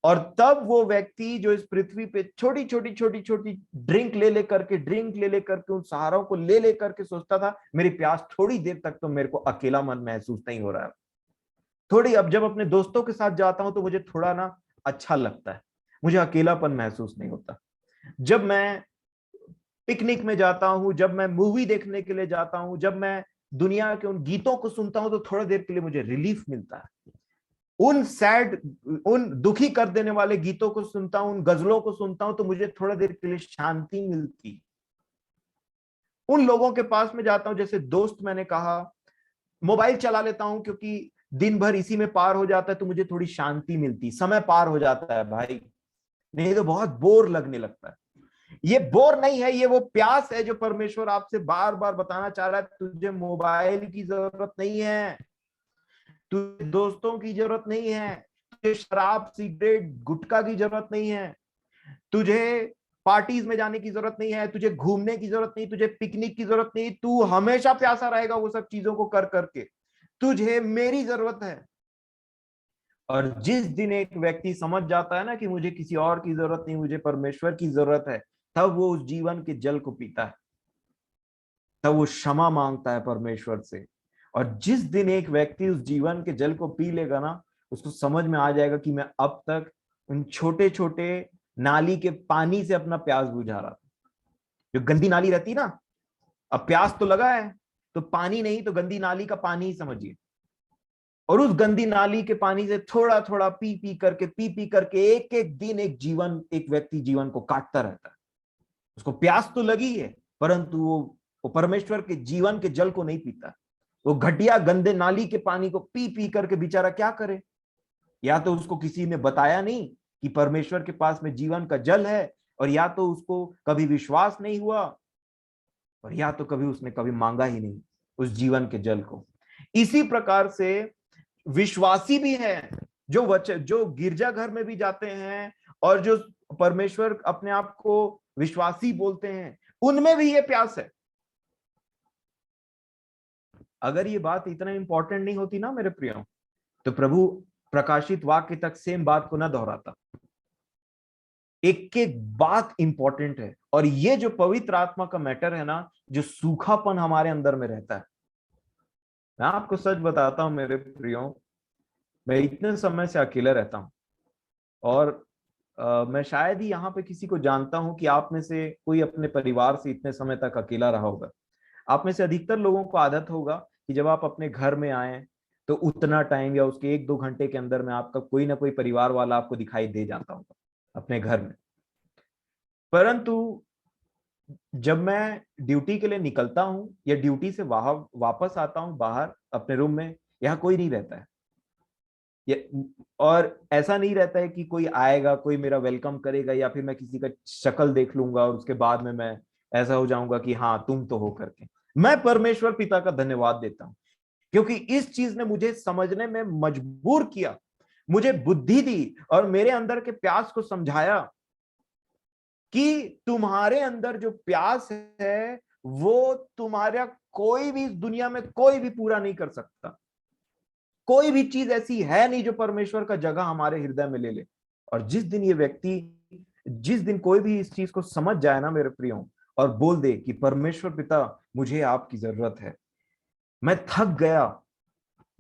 और तब वो व्यक्ति जो इस पृथ्वी पे छोटी छोटी छोटी छोटी ड्रिंक ले लेकर के उन सहारों को ले लेकर के सोचता था, मेरी प्यास थोड़ी देर तक तो मेरे को अकेला मन महसूस नहीं हो रहा है, थोड़ी अब जब अपने दोस्तों के साथ जाता हूं तो मुझे थोड़ा ना अच्छा लगता है, मुझे अकेलापन महसूस नहीं होता। जब मैं पिकनिक में जाता हूं, जब मैं मूवी देखने के लिए जाता हूं, जब मैं दुनिया के उन गीतों को सुनता हूं, तो थोड़ा देर के लिए मुझे रिलीफ मिलता है। उन दुखी कर देने वाले गीतों को सुनता हूं, उन गजलों को सुनता हूं, तो मुझे थोड़ा देर के लिए शांति मिलती। उन लोगों के पास में जाता हूं, जैसे दोस्त मैंने कहा, मोबाइल चला लेता हूं क्योंकि दिन भर इसी में पार हो जाता है, तो मुझे थोड़ी शांति मिलती, समय पार हो जाता है भाई, नहीं तो बहुत बोर लगने लगता है। ये बोर नहीं है, ये वो प्यास है जो परमेश्वर आपसे बार बार बताना चाह रहा है। तुझे मोबाइल की जरूरत नहीं है, तुझे दोस्तों की जरूरत नहीं है, तुझे शराब सिगरेट गुटखा की जरूरत नहीं है, तुझे पार्टीज में जाने की जरूरत नहीं है, तुझे घूमने की जरूरत नहीं, तुझे पिकनिक की जरूरत नहीं। तू हमेशा प्यासा रहेगा वो सब चीजों को कर करके, तुझे मेरी जरूरत है। और जिस दिन एक व्यक्ति समझ जाता है ना कि मुझे किसी और की जरूरत नहीं, मुझे परमेश्वर की जरूरत है, तब वो उस जीवन के जल को पीता है, तब वो क्षमा मांगता है परमेश्वर से। और जिस दिन एक व्यक्ति उस जीवन के जल को पी लेगा ना, उसको समझ में आ जाएगा कि मैं अब तक उन छोटे छोटे नाली के पानी से अपना प्यास बुझा रहा था। जो गंदी नाली रहती ना, अब प्यास तो लगा है, तो पानी नहीं तो गंदी नाली का पानी ही समझिए। और उस गंदी नाली के पानी से थोड़ा थोड़ा पी पी करके एक एक दिन एक व्यक्ति जीवन को काटता रहता है। उसको प्यास तो लगी है, परंतु वो परमेश्वर के जीवन के जल को नहीं पीता। वो घटिया गंदे नाली के पानी को पी पी करके बेचारा क्या करे? या तो उसको किसी ने बताया नहीं कि परमेश्वर के पास में जीवन का जल है, और या तो उसको कभी विश्वास नहीं हुआ, और या तो कभी उसने कभी मांगा ही नहीं उस जीवन के जल को। इसी प्रकार से विश्वासी भी है, जो वचन, जो गिरजाघर में भी जाते हैं और जो परमेश्वर अपने आप को विश्वासी बोलते हैं, उनमें भी ये प्यास है। अगर ये बात इतना इंपॉर्टेंट नहीं होती ना मेरे प्रियो, तो प्रभु प्रकाशित वाक्य तक सेम बात को ना दोहराता। एक एक बात इंपॉर्टेंट है, और ये जो पवित्र आत्मा का मैटर है ना, जो सूखापन हमारे अंदर में रहता है, मैं आपको सच बताता हूं मेरे प्रियो, मैं इतने समय से अकेला रहता हूं, और मैं शायद ही यहाँ पे किसी को जानता हूं कि आप में से कोई अपने परिवार से इतने समय तक अकेला रहा होगा। आप में से अधिकतर लोगों को आदत होगा कि जब आप अपने घर में आए तो उतना टाइम या उसके 1-2 घंटे के अंदर में आपका कोई ना कोई परिवार वाला आपको दिखाई दे जाता होगा अपने घर में। परंतु जब मैं ड्यूटी के लिए निकलता हूं या ड्यूटी से वापस आता हूं बाहर अपने रूम में, यहाँ कोई नहीं रहता है। और ऐसा नहीं रहता है कि कोई आएगा, कोई मेरा वेलकम करेगा, या फिर मैं किसी का शक्ल देख लूंगा और उसके बाद में मैं ऐसा हो जाऊंगा कि हाँ तुम तो हो करके। मैं परमेश्वर पिता का धन्यवाद देता हूं, क्योंकि इस चीज ने मुझे समझने में मजबूर किया, मुझे बुद्धि दी और मेरे अंदर के प्यास को समझाया कि तुम्हारे अंदर जो प्यास है वो तुम्हारा कोई भी इस दुनिया में कोई भी पूरा नहीं कर सकता। कोई भी चीज ऐसी है नहीं जो परमेश्वर का जगह हमारे हृदय में ले ले। और जिस दिन ये व्यक्ति, जिस दिन कोई भी इस चीज को समझ जाए ना मेरे प्रियो, और बोल दे कि परमेश्वर पिता मुझे आपकी जरूरत है, मैं थक गया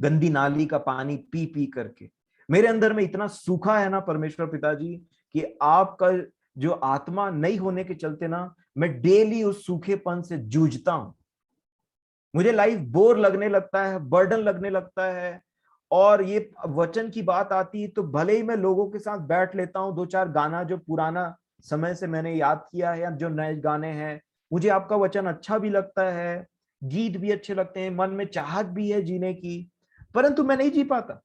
गंदी नाली का पानी पी पी करके, मेरे अंदर में इतना सूखा है ना परमेश्वर पिताजी, कि आपका जो आत्मा नहीं होने के चलते ना मैं डेली उस सूखेपन से जूझता हूं। मुझे लाइफ बोर लगने लगता है, बर्डन लगने लगता है, और ये वचन की बात आती है तो भले ही मैं लोगों के साथ बैठ लेता हूँ, 2-4 गाना जो पुराना समय से मैंने याद किया है या जो नए गाने हैं, मुझे आपका वचन अच्छा भी लगता है, गीत भी अच्छे लगते हैं, मन में चाहत भी है जीने की, परंतु मैं नहीं जी पाता।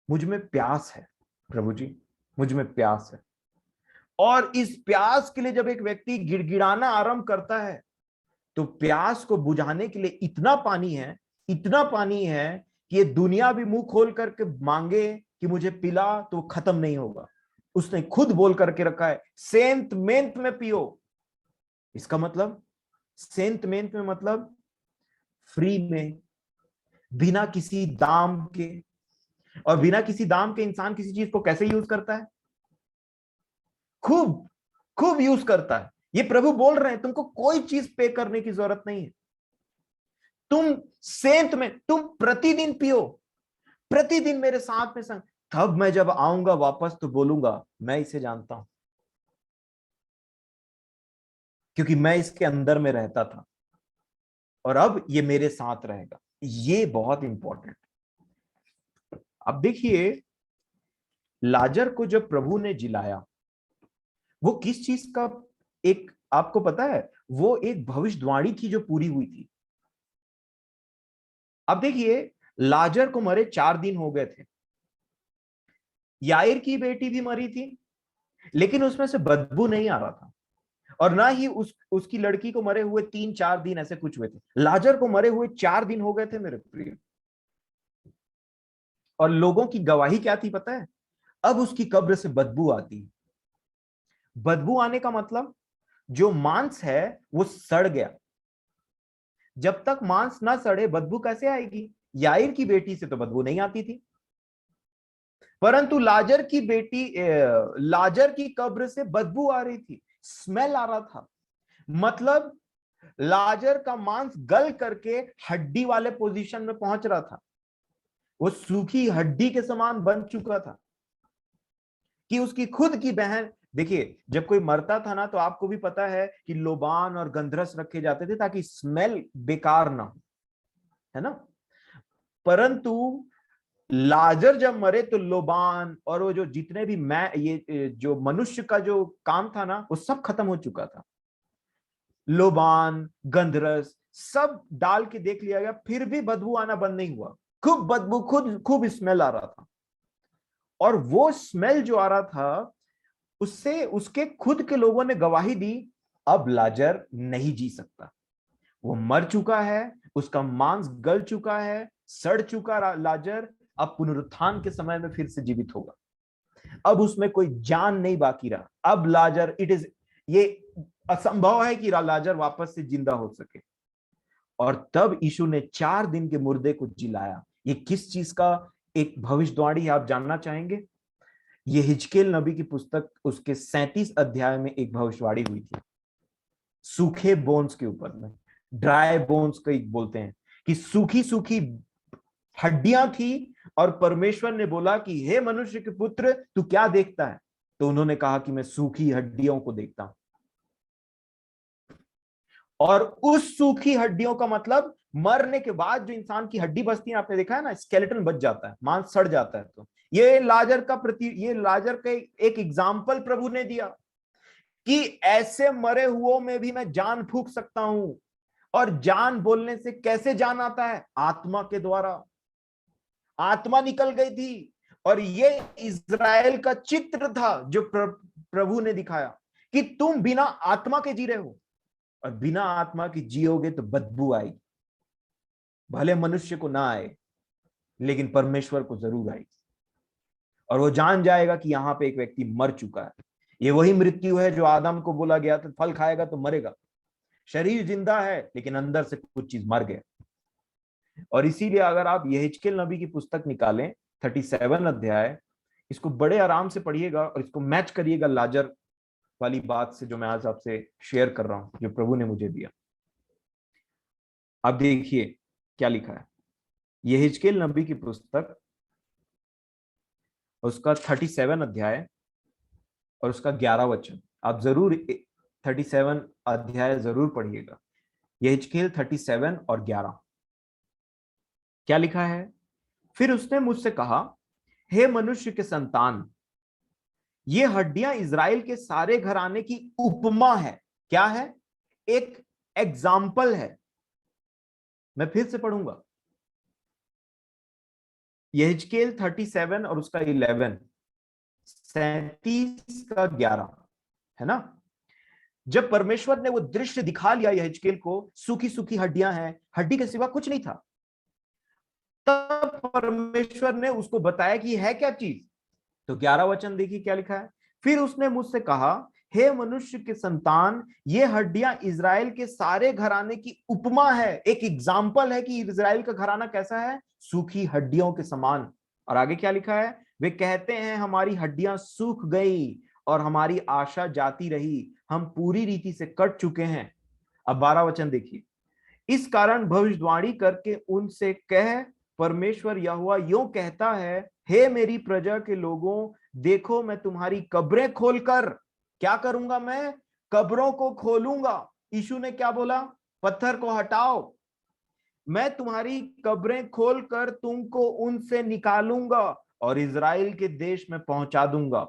मुझ में प्यास है प्रभु जी, मुझ में प्यास है। और इस प्यास के लिए जब एक व्यक्ति गिड़गिड़ाना आरंभ करता है, तो प्यास को बुझाने के लिए इतना पानी है, इतना पानी है कि ये दुनिया भी मुंह खोल करके मांगे कि मुझे पिला तो खत्म नहीं होगा। उसने खुद बोल करके रखा है, सेंत मेंत में पियो। इसका मतलब सेंत मेंत में मतलब फ्री में, बिना किसी दाम के। और बिना किसी दाम के इंसान किसी चीज को कैसे यूज करता है? खूब खूब यूज करता है। ये प्रभु बोल रहे हैं तुमको कोई चीज पे करने की जरूरत नहीं है, तुम सेंत में तुम प्रतिदिन पियो, प्रतिदिन मेरे साथ में संग। तब मैं जब आऊंगा वापस तो बोलूंगा मैं इसे जानता हूं, क्योंकि मैं इसके अंदर में रहता था और अब ये मेरे साथ रहेगा। ये बहुत इंपॉर्टेंट। अब देखिए, लाजर को जब प्रभु ने जिलाया, वो किस चीज का, एक आपको पता है, वो एक भविष्यवाणी थी जो पूरी हुई थी। अब देखिए, लाजर को मरे 4 दिन हो गए थे, याईर की बेटी भी मरी थी, लेकिन उसमें से बदबू नहीं आ रहा था, और ना ही उसकी लड़की को मरे हुए 3-4 दिन ऐसे कुछ हुए थे। लाजर को मरे हुए 4 दिन हो गए थे मेरे प्रिय। और लोगों की गवाही क्या थी पता है? अब उसकी कब्र से बदबू आती है। बदबू आने का मतलब जो मांस है वो सड़ गया। जब तक मांस ना सड़े बदबू कैसे आएगी? याईर की बेटी से तो बदबू नहीं आती थी, परंतु लाजर की कब्र से बदबू आ रही थी, स्मेल आ रहा था। मतलब लाजर का मांस गल करके हड्डी वाले पोजीशन में पहुंच रहा था, वो सूखी हड्डी के समान बन चुका था। कि उसकी खुद की बहन, देखिए जब कोई मरता था ना तो आपको भी पता है कि लोबान और गंधरस रखे जाते थे ताकि स्मेल बेकार ना हो, है ना। परंतु लाजर जब मरे तो लोबान और वो जो जितने भी मैं ये जो मनुष्य का जो काम था ना वो सब खत्म हो चुका था। लोबान, गंधरस सब डाल के देख लिया गया, फिर भी बदबू आना बंद नहीं हुआ। खूब बदबू, खूब स्मेल आ रहा था। और वो स्मेल जो आ रहा था उससे उसके खुद के लोगों ने गवाही दी, अब लाजर नहीं जी सकता, वो मर चुका है, उसका मांस गल चुका है, सड़ चुका लाजर अब पुनरुत्थान के समय में फिर से जीवित होगा। अब उसमें कोई जान नहीं बाकी रहा। अब लाजर ये असंभव है कि लाजर वापस से जिंदा हो सके। और तब यीशु ने 4 दिन के मुर्दे को जिलाया। ये किस चीज का एक भविष्यवाणी है, आप जानना चाहेंगे? ये हिजकेल नबी की पुस्तक उसके 37 अध्याय में एक भविष्यवाणी हुई थी, सूखे बोन्स के ऊपर में, ड्राई बोन्स कई बोलते हैं, कि सूखी सूखी हड्डियां थी। और परमेश्वर ने बोला कि हे मनुष्य के पुत्र, तू क्या देखता है? तो उन्होंने कहा कि मैं सूखी हड्डियों को देखता हूं। और उस सूखी हड्डियों का मतलब मरने के बाद जो इंसान की हड्डी बचती है, आपने देखा है ना, स्केलेटन बच जाता है, मांस सड़ जाता है। तो ये लाजर का एक एग्जाम्पल प्रभु ने दिया कि ऐसे मरे हुओं में भी मैं जान फूंक सकता हूं। और जान बोलने से कैसे जान आता है? आत्मा के द्वारा। आत्मा निकल गई थी। और ये इज़राइल का चित्र था जो प्रभु ने दिखाया कि तुम बिना आत्मा के जी रहे हो, और बिना आत्मा के जियोगे तो बदबू आएगी। भले मनुष्य को ना आए, लेकिन परमेश्वर को जरूर आएगी। और वो जान जाएगा कि यहां पे एक व्यक्ति मर चुका है। ये वही मृत्यु है जो आदम को बोला गया था, फल खाएगा तो मरेगा। शरीर जिंदा है, लेकिन अंदर से कुछ चीज मर गया। और इसीलिए अगर आप यहेजकेल नबी की पुस्तक निकालें, 37 अध्याय, इसको बड़े आराम से पढ़िएगा और इसको मैच करिएगा लाजर वाली बात से जो मैं आज आपसे शेयर कर रहा हूं, जो प्रभु ने मुझे दिया। आप देखिए क्या लिखा है यहेजकेल नबी की पुस्तक, उसका 37 अध्याय और उसका 11 वचन। आप जरूर 37 अध्याय जरूर पढ़िएगा। यहेजकेल 37 और 11 क्या लिखा है? फिर उसने मुझसे कहा, हे मनुष्य के संतान, ये हड्डियां इज़राइल के सारे घराने की उपमा है। क्या है? एक एग्जाम्पल है। मैं फिर से पढ़ूंगा, यहेजकेल 37 और उसका 11, 37 का 11, है ना? जब परमेश्वर ने वो दृश्य दिखा लिया यहेजकेल को, सूखी सूखी हड्डियां हैं, हड्डी के सिवा कुछ नहीं था, तब परमेश्वर ने उसको बताया कि है क्या चीज। तो 11 वचन देखिए क्या लिखा है। फिर उसने मुझसे कहा, हे मनुष्य के संतान, ये हड्डियां इज़राइल के सारे घराने की उपमा है, एक एग्जाम्पल है कि इज़राइल का घराना कैसा है, सूखी हड्डियों के समान। और आगे क्या लिखा है? वे कहते हैं हमारी हड्डियां सूख गई और हमारी आशा जाती रही, हम पूरी रीति से कट चुके हैं। अब 12 वचन देखिए। इस कारण भविष्यवाणी करके उनसे कह, परमेश्वर यहोवा यूं कहता है, हे मेरी प्रजा के लोगों, देखो मैं तुम्हारी कब्रें खोलकर क्या करूंगा? मैं कब्रों को खोलूंगा। यीशु ने क्या बोला? पत्थर को हटाओ, मैं तुम्हारी कब्रें खोलकर तुमको उनसे निकालूंगा और इज़राइल के देश में पहुंचा दूंगा।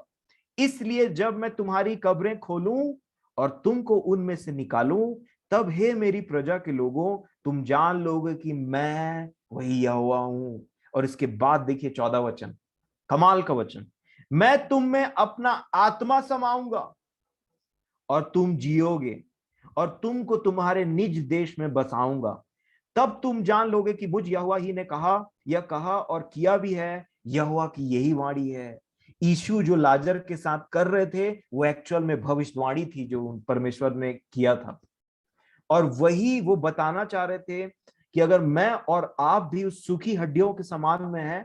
इसलिए जब मैं तुम्हारी कब्रें खोलूं और तुमको उनमें से निकालूं, तब हे मेरी प्रजा के लोगों, तुम जान लोगे कि मैं वही यहोवा हूं। और इसके बाद देखिए 14 वचन, कमाल का वचन, मैं तुम में अपना आत्मा समाऊंगा और तुम जियोगे और तुमको तुम्हारे निज देश में बसाऊंगा। तब तुम जान लोगे कि मुझ यहोवा ही ने कहा, यह कहा और किया भी है, यहोवा की यही वाणी है। यीशु जो लाजर के साथ कर रहे थे, वो एक्चुअल में भविष्यवाणी थी जो परमेश्वर ने किया था। और वही वो बताना चाह रहे थे कि अगर मैं और आप भी उस सूखी हड्डियों के समान में है,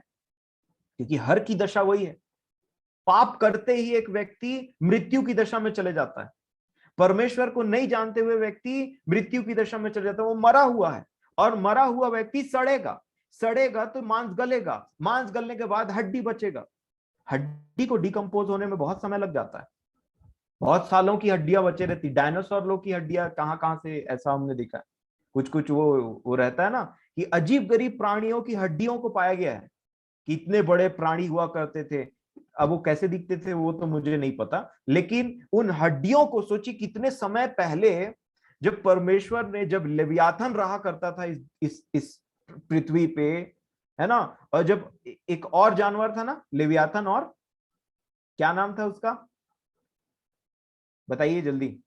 क्योंकि हर की दशा वही है, पाप करते ही एक व्यक्ति मृत्यु की दशा में चले जाता है। परमेश्वर को नहीं जानते हुए व्यक्ति मृत्यु की दशा में चले जाता है, वो मरा हुआ है। और मरा हुआ व्यक्ति सड़ेगा, सड़ेगा तो मांस गलेगा, मांस गलने के बाद हड्डी बचेगा। हड्डी को डिकम्पोज होने में बहुत समय लग जाता है, बहुत सालों की हड्डियां बचे रहती। डायनासोर लोग की हड्डियां कहां कहां से, ऐसा हमने देखा है। कुछ कुछ वो रहता है ना कि अजीब गरीब प्राणियों की हड्डियों को पाया गया है कि इतने बड़े प्राणी हुआ करते थे। अब वो कैसे दिखते थे वो तो मुझे नहीं पता, लेकिन उन हड्डियों को सोचिए कितने समय पहले, जब परमेश्वर ने, जब लेवियाथन रहा करता था इस पृथ्वी पे, है ना, और जब एक और जानवर था ना लेवियाथन, और क्या नाम था उसका? बताइए जल्दी।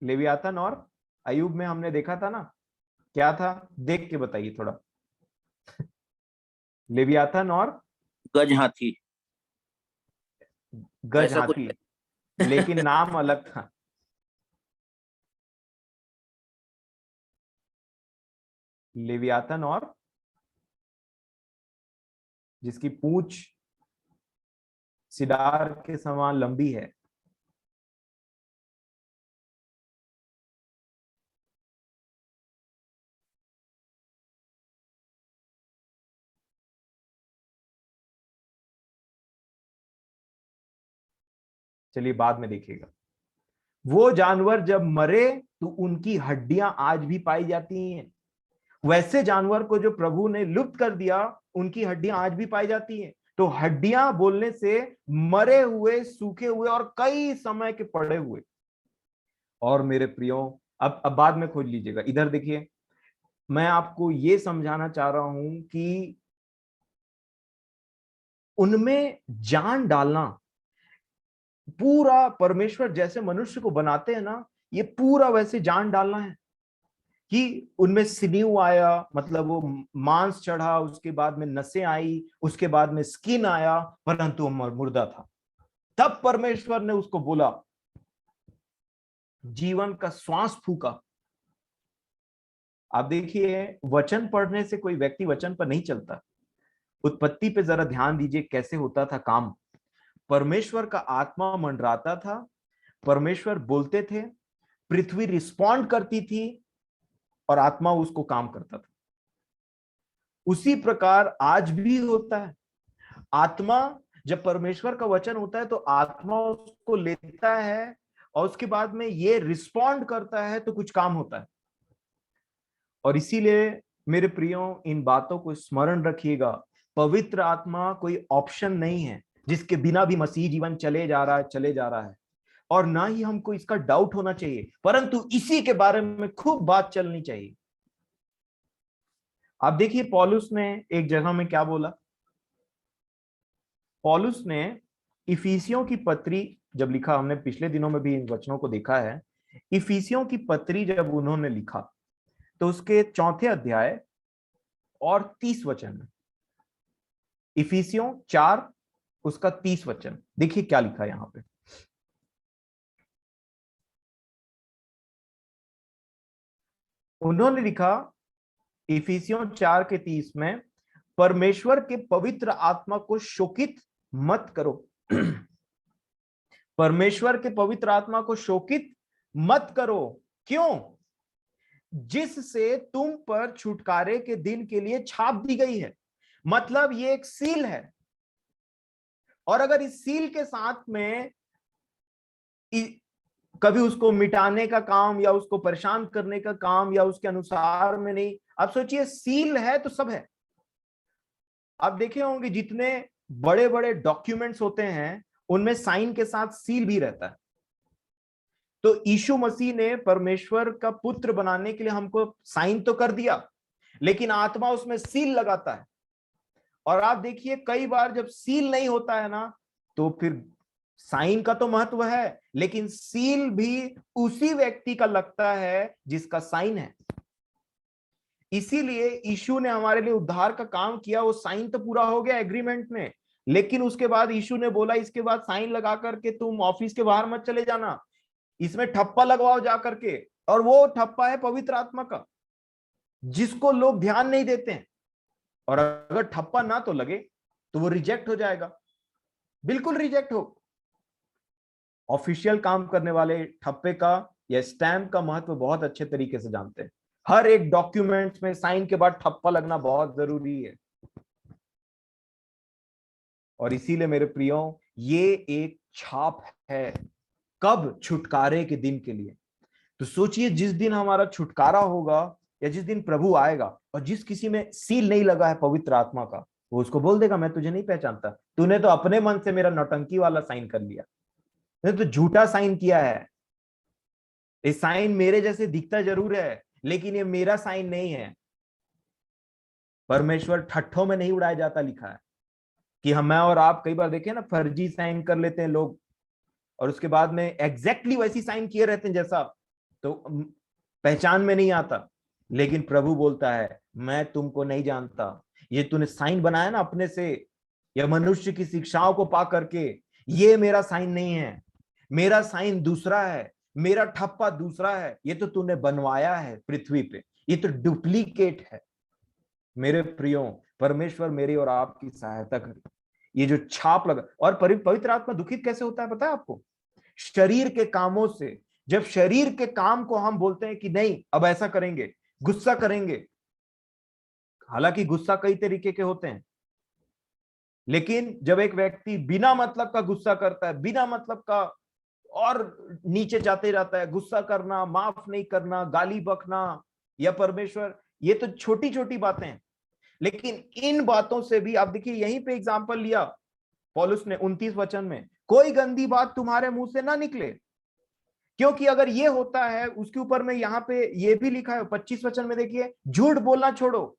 लेवियाथन और अय्यूब में हमने देखा था ना, क्या था? देख के बताइए थोड़ा। लेवियाथन और गज हाथी। गज ऐसा कुछ हाथी, लेकिन है। नाम अलग था। लेवियाथन और जिसकी पूंछ सिडार के समान लंबी है। चलिए बाद में देखिएगा। वो जानवर जब मरे तो उनकी हड्डियां आज भी पाई जाती हैं। वैसे जानवर को जो प्रभु ने लुप्त कर दिया, उनकी हड्डियां आज भी पाई जाती हैं। तो हड्डियां बोलने से मरे हुए, सूखे हुए और कई समय के पड़े हुए। और मेरे प्रियो, अब बाद में खोज लीजिएगा, इधर देखिए। मैं आपको ये समझाना चाह रहा हूं कि उनमें जान डालना, पूरा परमेश्वर जैसे मनुष्य को बनाते हैं ना, ये पूरा वैसे जान डालना है कि उनमें सिनेव आया, मतलब वो मांस चढ़ा, उसके बाद में नसें आई, उसके बाद में स्किन आया, परंतु वो मुर्दा था। तब परमेश्वर ने उसको बोला, जीवन का श्वास फूका। आप देखिए, वचन पढ़ने से कोई व्यक्ति वचन पर नहीं चलता। उत्पत्ति पे जरा ध्यान दीजिए कैसे होता था काम। परमेश्वर का आत्मा मंडराता था, परमेश्वर बोलते थे, पृथ्वी रिस्पॉन्ड करती थी और आत्मा उसको काम करता था। उसी प्रकार आज भी होता है। आत्मा, जब परमेश्वर का वचन होता है तो आत्मा उसको लेता है और उसके बाद में ये रिस्पॉन्ड करता है तो कुछ काम होता है। और इसीलिए मेरे प्रियो, इन बातों को स्मरण रखिएगा। पवित्र आत्मा कोई ऑप्शन नहीं है जिसके बिना भी मसीह जीवन चले जा रहा है, चले जा रहा है। और ना ही हमको इसका डाउट होना चाहिए, परंतु इसी के बारे में खूब बात चलनी चाहिए। आप देखिए पौलुस ने एक जगह में क्या बोला। पौलुस ने इफिसियों की पत्री जब लिखा, हमने पिछले दिनों में भी इन वचनों को देखा है। इफिसियों की पत्री जब उन्होंने लिखा तो उसके 4 अध्याय और 30 वचन में, इफिसियों 4 उसका 30 वचन, देखिए क्या लिखा है यहां पे। उन्होंने लिखा इफिसियों 4 के 30 में, परमेश्वर के पवित्र आत्मा को शोकित मत करो। परमेश्वर के पवित्र आत्मा को शोकित मत करो। क्यों? जिससे तुम पर छुटकारे के दिन के लिए छाप दी गई है। मतलब ये एक सील है, और अगर इस सील के साथ में कभी उसको मिटाने का काम या उसको परेशान करने का काम या उसके अनुसार में नहीं, आप सोचिए सील है तो सब है। आप देखे होंगे जितने बड़े बड़े डॉक्यूमेंट्स होते हैं उनमें साइन के साथ सील भी रहता है। तो यीशु मसीह ने परमेश्वर का पुत्र बनाने के लिए हमको साइन तो कर दिया, लेकिन आत्मा उसमें सील लगाता है। और आप देखिए कई बार जब सील नहीं होता है ना, तो फिर साइन का तो महत्व है, लेकिन सील भी उसी व्यक्ति का लगता है जिसका साइन है। इसीलिए यीशु ने हमारे लिए उद्धार का काम किया। वो साइन तो पूरा हो गया एग्रीमेंट में, लेकिन उसके बाद यीशु ने बोला इसके बाद साइन लगा करके तुम ऑफिस के बाहर मत चले जाना, इसमें ठप्पा लगवाओ जा करके। और वो ठप्पा है पवित्र आत्मा का, जिसको लोग ध्यान नहीं देते हैं। और अगर ठप्पा ना तो लगे तो वो रिजेक्ट हो जाएगा, बिल्कुल रिजेक्ट हो। ऑफिशियल काम करने वाले ठप्पे का या स्टैम्प का महत्व बहुत अच्छे तरीके से जानते हैं। हर एक डॉक्यूमेंट में साइन के बाद ठप्पा लगना बहुत जरूरी है। और इसीलिए मेरे प्रियो, ये एक छाप है कब? छुटकारे के दिन के लिए। तो सोचिए जिस दिन हमारा छुटकारा होगा या जिस दिन प्रभु आएगा, और जिस किसी में सील नहीं लगा है पवित्र आत्मा का, वो उसको बोल देगा मैं तुझे नहीं पहचानता, तूने तो अपने मन से मेरा नौटंकी वाला साइन कर लिया, तूने तो झूठा साइन किया है। ये साइन मेरे जैसे दिखता जरूर है, लेकिन ये मेरा साइन नहीं है। परमेश्वर ठट्ठों में नहीं उड़ाया जाता लिखा है। कि हम, मैं और आप कई बार देखे ना, फर्जी साइन कर लेते हैं लोग, और उसके बाद में एग्जैक्टली वैसी साइन किए रहते हैं जैसा, तो पहचान में नहीं आता। लेकिन प्रभु बोलता है, मैं तुमको नहीं जानता, ये तूने साइन बनाया ना अपने से, या मनुष्य की शिक्षाओं को पा करके, ये मेरा साइन नहीं है, मेरा साइन दूसरा है, मेरा ठप्पा दूसरा है, ये तो तूने बनवाया है पृथ्वी पे, ये तो डुप्लीकेट है। मेरे प्रियो, परमेश्वर मेरी और आपकी सहायता करे। ये जो छाप लगा, और पवित्र आत्मा दुखित कैसे होता है पता है आपको? शरीर के कामों से। जब शरीर के काम को हम बोलते हैं कि नहीं अब ऐसा करेंगे, गुस्सा करेंगे, हालांकि गुस्सा कई तरीके के होते हैं, लेकिन जब एक व्यक्ति बिना मतलब का गुस्सा करता है, बिना मतलब का, और नीचे जाते रहता है, गुस्सा करना, माफ नहीं करना, गाली बकना, या परमेश्वर, ये तो छोटी छोटी बातें हैं। लेकिन इन बातों से भी, आप देखिए यहीं पे एग्जांपल लिया पौलुस ने 29 वचन में, कोई गंदी बात तुम्हारे मुंह से ना निकले, क्योंकि अगर ये होता है, उसके ऊपर में यहां पे ये भी लिखा है 25 वचन में, देखिए, झूठ बोलना छोड़ो।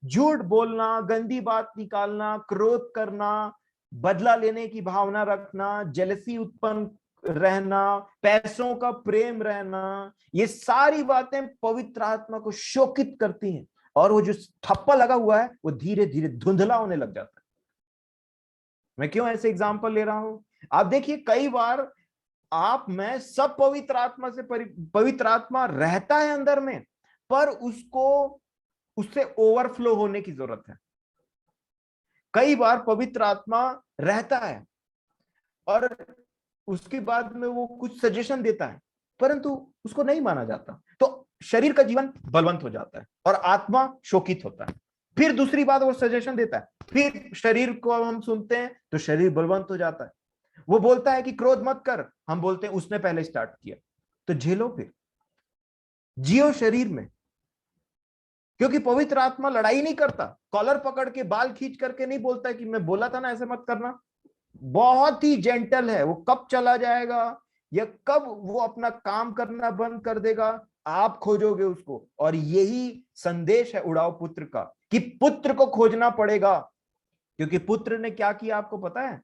झूठ बोलना, गंदी बात निकालना, क्रोध करना, बदला लेने की भावना रखना, जेलसी उत्पन्न रहना, पैसों का प्रेम रहना, ये सारी बातें पवित्र आत्मा को शोकित करती हैं, और वो जो ठप्पा लगा हुआ है वो धीरे धीरे धुंधला होने लग जाता है। मैं क्यों ऐसे एग्जाम्पल ले रहा हूं? आप देखिए, कई बार आप, मैं, सब पवित्र आत्मा से पवित्र आत्मा रहता है अंदर में, पर उसको, उससे ओवरफ्लो होने की जरूरत है। कई बार पवित्र आत्मा रहता है और उसके बाद में वो कुछ सजेशन देता है, परंतु उसको नहीं माना जाता, तो शरीर का जीवन बलवंत हो जाता है और आत्मा शोकित होता है। फिर दूसरी बात, वो सजेशन देता है, फिर शरीर को हम सुनते हैं तो शरीर बलवंत हो जाता है। वो बोलता है कि क्रोध मत कर, हम बोलते हैं उसने पहले स्टार्ट किया, तो झेलो, फिर जियो शरीर में। क्योंकि पवित्र आत्मा लड़ाई नहीं करता, कॉलर पकड़ के बाल खींच करके नहीं बोलता है कि मैं बोला था ना ऐसे मत करना। बहुत ही जेंटल है, वो कब चला जाएगा या कब वो अपना काम करना बंद कर देगा, आप खोजोगे उसको। और यही संदेश है उड़ाव पुत्र का, कि पुत्र को खोजना पड़ेगा। क्योंकि पुत्र ने क्या किया आपको पता है?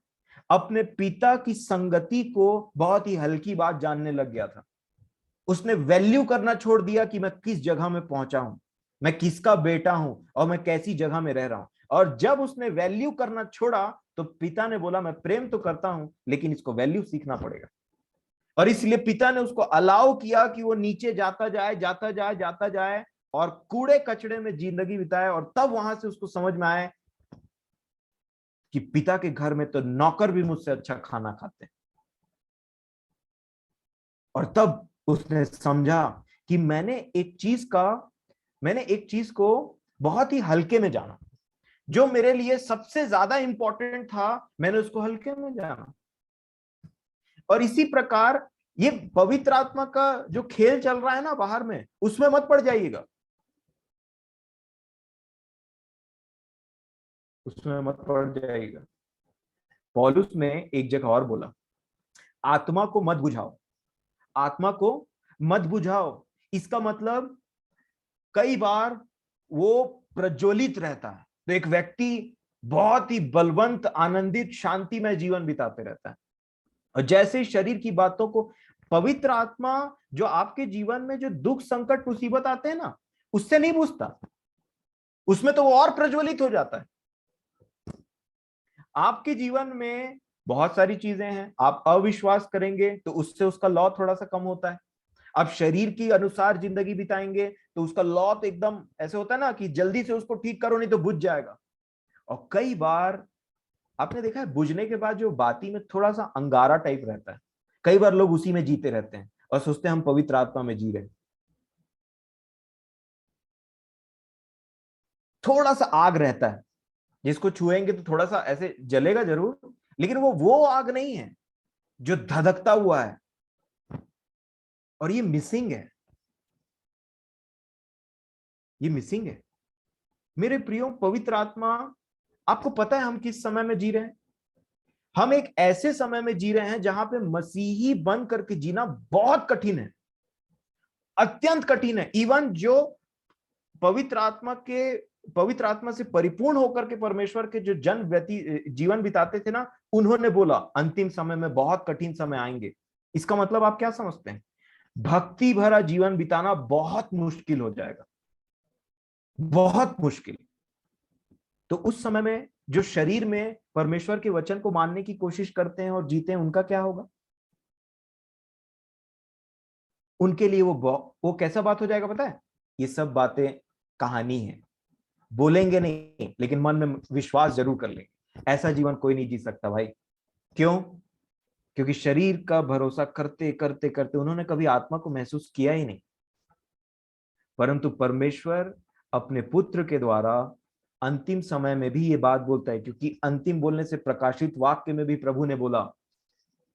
अपने पिता की संगति को बहुत ही हल्की बात जानने लग गया था। उसने वैल्यू करना छोड़ दिया कि मैं किस जगह में पहुंचा हूं, मैं किसका बेटा हूं, और मैं कैसी जगह में रह रहा हूं। और जब उसने वैल्यू करना छोड़ा, तो पिता ने बोला, मैं प्रेम तो करता हूं, लेकिन इसको वैल्यू सीखना पड़ेगा। और इसलिए पिता ने उसको अलाउ किया कि वो नीचे जाता जाए, जाता जाए, जाता जाए, और कूड़े कचड़े में जिंदगी बिताए। और तब वहां से उसको समझ में आए कि पिता के घर में तो नौकर भी मुझसे अच्छा खाना खाते हैं। और तब उसने समझा कि मैंने एक चीज को बहुत ही हल्के में जाना, जो मेरे लिए सबसे ज्यादा इंपॉर्टेंट था, मैंने उसको हल्के में जाना। और इसी प्रकार ये पवित्र आत्मा का जो खेल चल रहा है ना बाहर में, उसमें मत पड़ जाइएगा, उसमें मत पड़ जाइएगा। पौलुस ने एक जगह और बोला, आत्मा को मत बुझाओ, आत्मा को मत बुझाओ। इसका मतलब, कई बार वो प्रज्वलित रहता है, तो एक व्यक्ति बहुत ही बलवंत, आनंदित, शांतिमय जीवन बिताते रहता है। और जैसे शरीर की बातों को, पवित्र आत्मा जो आपके जीवन में जो दुख, संकट, मुसीबत आते हैं ना, उससे नहीं बुझता, उसमें तो वो और प्रज्वलित हो जाता है। आपके जीवन में बहुत सारी चीजें हैं, आप अविश्वास करेंगे तो उससे उसका लॉ थोड़ा सा कम होता है। आप शरीर की अनुसार जिंदगी बिताएंगे तो उसका लॉ तो एकदम ऐसे होता है ना कि जल्दी से उसको ठीक करो नहीं तो बुझ जाएगा। और कई बार आपने देखा है, बुझने के बाद जो बाती में थोड़ा सा अंगारा टाइप रहता है, कई बार लोग उसी में जीते रहते हैं और सोचते हैं हम पवित्र आत्मा में जी रहे हैं। थोड़ा सा आग रहता है, जिसको छुएंगे तो थोड़ा सा ऐसे जलेगा जरूर, लेकिन वो आग नहीं है जो धधकता हुआ है। और ये मिसिंग है, ये मिसिंग है। मेरे प्रियो, पवित्र आत्मा, आपको पता है हम किस समय में जी रहे हैं? हम एक ऐसे समय में जी रहे हैं जहां पे मसीही बन करके जीना बहुत कठिन है, अत्यंत कठिन है। इवन जो पवित्र आत्मा के पवित्र आत्मा से परिपूर्ण होकर के परमेश्वर के जो जीवन बिताते थे ना, उन्होंने बोला अंतिम समय में बहुत कठिन समय आएंगे। इसका मतलब आप क्या समझते हैं? भक्ति भरा जीवन बिताना बहुत मुश्किल हो जाएगा, बहुत मुश्किल। तो उस समय में जो शरीर में परमेश्वर के वचन को मानने की कोशिश करते हैं और जीते हैं, उनका क्या होगा? उनके लिए वो कैसा बात हो जाएगा पता है? ये सब बातें कहानी है, बोलेंगे नहीं लेकिन मन में विश्वास जरूर कर लेंगे। ऐसा जीवन कोई नहीं जी सकता भाई। क्यों? क्योंकि शरीर का भरोसा करते करते करते उन्होंने कभी आत्मा को महसूस किया ही नहीं। परंतु परमेश्वर अपने पुत्र के द्वारा अंतिम समय में भी ये बात बोलता है, क्योंकि अंतिम बोलने से प्रकाशित वाक्य में भी प्रभु ने बोला,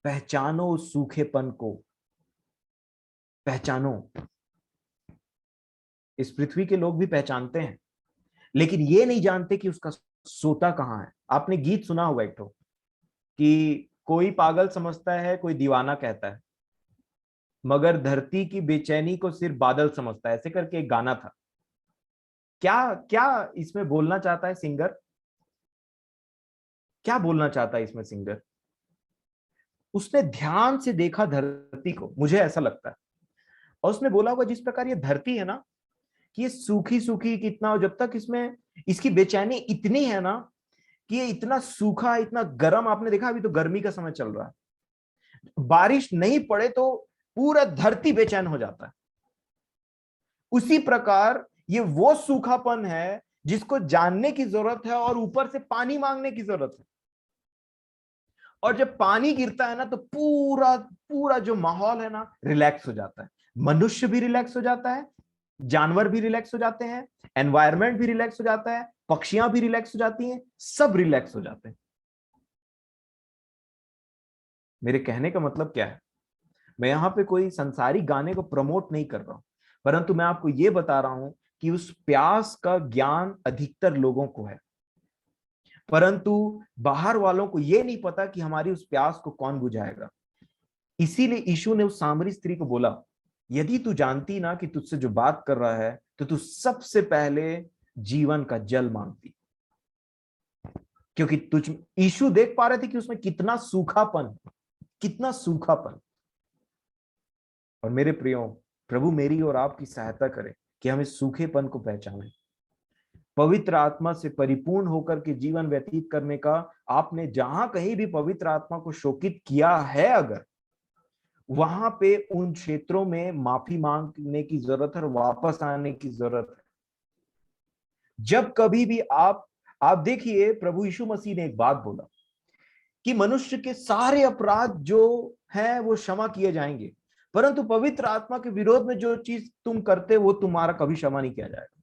पहचानो उस सूखेपन को, पहचानो। इस पृथ्वी के लोग भी पहचानते हैं, लेकिन ये नहीं जानते कि उसका सोता कहाँ है। आपने गीत सुना होगा एक ठो कि कोई पागल समझता है, कोई दीवाना कहता है, मगर धरती की बेचैनी को सिर्फ बादल समझता है। ऐसे करके एक गाना था। क्या क्या इसमें बोलना चाहता है सिंगर? क्या बोलना चाहता है इसमें सिंगर? उसने ध्यान से देखा धरती को, मुझे ऐसा लगता है, और उसने बोला होगा जिस प्रकार ये धरती है ना, कि ये सूखी सूखी कितना, जब तक इसमें इसकी बेचैनी इतनी है ना कि ये इतना सूखा, इतना गर्म। आपने देखा अभी तो गर्मी का समय चल रहा है, बारिश नहीं पड़े तो पूरा धरती बेचैन हो जाता है। उसी प्रकार ये वो सूखापन है जिसको जानने की जरूरत है और ऊपर से पानी मांगने की जरूरत है। और जब पानी गिरता है ना तो पूरा पूरा जो माहौल है ना रिलैक्स हो जाता है। मनुष्य भी रिलैक्स हो जाता है, जानवर भी रिलैक्स हो जाते हैं, एनवायरनमेंट भी रिलैक्स हो जाता है, पक्षियां भी रिलैक्स हो जाती हैं, सब रिलैक्स हो जाते हैं। मेरे कहने का मतलब क्या है? मैं यहां पे कोई संसारी गाने को प्रमोट नहीं कर रहा हूं, परंतु मैं आपको यह बता रहा हूं कि उस प्यास का ज्ञान अधिकतर लोगों को है, परंतु बाहर वालों को यह नहीं पता कि हमारी उस प्यास को कौन बुझाएगा। इसीलिए यीशु ने उस सामरी स्त्री को बोला, यदि तू जानती ना कि तुझसे जो बात कर रहा है, तो तू सबसे पहले जीवन का जल मांगती। क्योंकि यीशु देख पा रहे थे कि उसमें कितना सूखापन, कितना सूखापन। और मेरे प्रियो, प्रभु मेरी और आपकी सहायता करे कि हम इस सूखेपन को पहचानें, पवित्र आत्मा से परिपूर्ण होकर के जीवन व्यतीत करने का। आपने जहां कहीं भी पवित्र आत्मा को शोकित किया है, अगर वहां पे उन क्षेत्रों में माफी मांगने की जरूरत है और वापस आने की जरूरत है। जब कभी भी आप देखिए, प्रभु यीशु मसीह ने एक बात बोला कि मनुष्य के सारे अपराध जो हैं वो क्षमा किए जाएंगे, परंतु पवित्र आत्मा के विरोध में जो चीज तुम करते वो तुम्हारा कभी क्षमा नहीं किया जाएगा।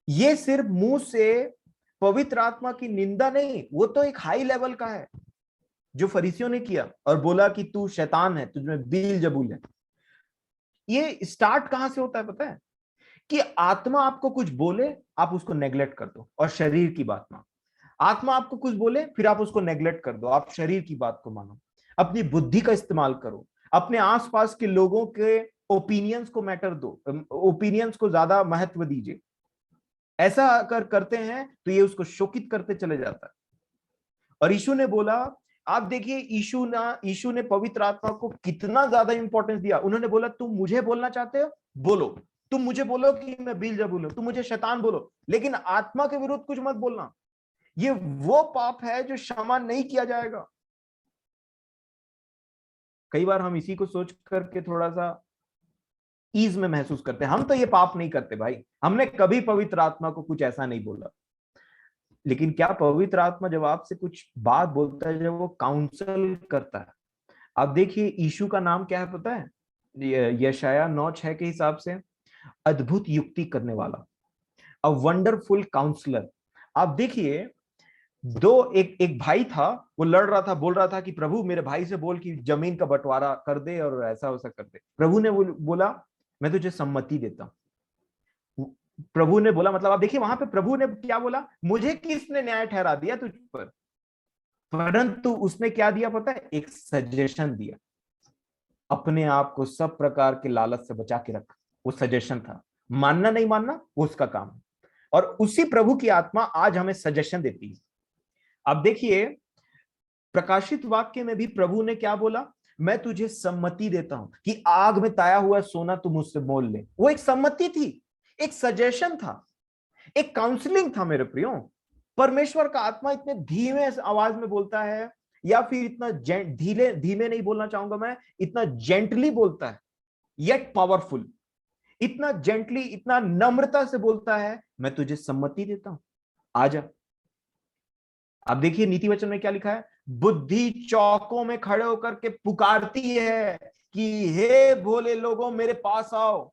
ये सिर्फ मुंह से पवित्र आत्मा की निंदा नहीं, वो तो एक हाई लेवल का है जो फरीसियों ने किया और बोला कि तू शैतान है, तुझमें बीलजबूल है। ये स्टार्ट कहां से होता है पता है? कि आत्मा आपको कुछ बोले, आप उसको नेग्लेक्ट कर दो और शरीर की बात मानो। आत्मा आपको कुछ बोले, फिर आप उसको नेग्लेक्ट कर दो, आप शरीर की बात को मानो। अपनी बुद्धि का इस्तेमाल करो, अपने आसपास के लोगों के ओपिनियंस को मैटर दो, ओपिनियंस को ज्यादा महत्व दीजिए। ऐसा अगर करते हैं तो ये उसको शोकित करते चले जाता है। और यीशु ने बोला, आप देखिए यीशु ने पवित्र आत्मा को कितना ज्यादा इंपॉर्टेंस दिया। उन्होंने बोला, तुम मुझे बोलना चाहते हो बोलो, तुम मुझे बोलो कि मैं बीलज़बूल हूं, तुम मुझे शैतान बोलो, लेकिन आत्मा के विरुद्ध कुछ मत बोलना। ये वो पाप है जो क्षमा नहीं किया जाएगा। कई बार हम इसी को सोच करके थोड़ा सा ईज में महसूस करते हैं, हम तो ये पाप नहीं करते भाई, हमने कभी पवित्र आत्मा को कुछ ऐसा नहीं बोला। लेकिन क्या पवित्र आत्मा जब आपसे कुछ बात बोलता है, जब वो काउंसल करता है, आप देखिए यीशु का नाम क्या है पता है? यशाया 9:6 के हिसाब से अद्भुत युक्ति करने वाला, अ वंडरफुल काउंसलर। आप देखिए, एक एक भाई था, वो लड़ रहा था, बोल रहा था कि प्रभु मेरे भाई से बोल कि जमीन का बंटवारा कर दे और ऐसा वैसा कर दे। प्रभु ने बोला, मैं तुझे सम्मति देता हूं। प्रभु ने बोला, मतलब आप देखिए वहां पे प्रभु ने क्या बोला, मुझे किसने न्याय ठहरा दिया तुझ पर? परंतु उसने क्या दिया पता है? एक सजेशन दिया, अपने आप को सब प्रकार के लालच से बचा के रख। वो सजेशन था, मानना नहीं मानना वो उसका काम है। और उसी प्रभु की आत्मा आज हमें सजेशन देती है। अब देखिए, प्रकाशित वाक्य में भी प्रभु ने क्या बोला, मैं तुझे सम्मति देता हूं कि आग में ताया हुआ सोना तू मुझसे मोल ले। वो एक सम्मति थी, एक सजेशन था, एक काउंसलिंग था मेरे प्रियो। परमेश्वर का आत्मा इतने धीमे आवाज में बोलता है, या फिर इतना धीरे धीमे नहीं बोलना चाहूंगा मैं, इतना जेंटली बोलता है, येट पावरफुल, इतना जेंटली, इतना नम्रता से बोलता है, मैं तुझे सम्मति देता हूं, आजा। अब देखिए नीति वचन में क्या लिखा है, बुद्धि चौकों में खड़े होकर के पुकारती है कि हे भोले लोगों मेरे पास आओ,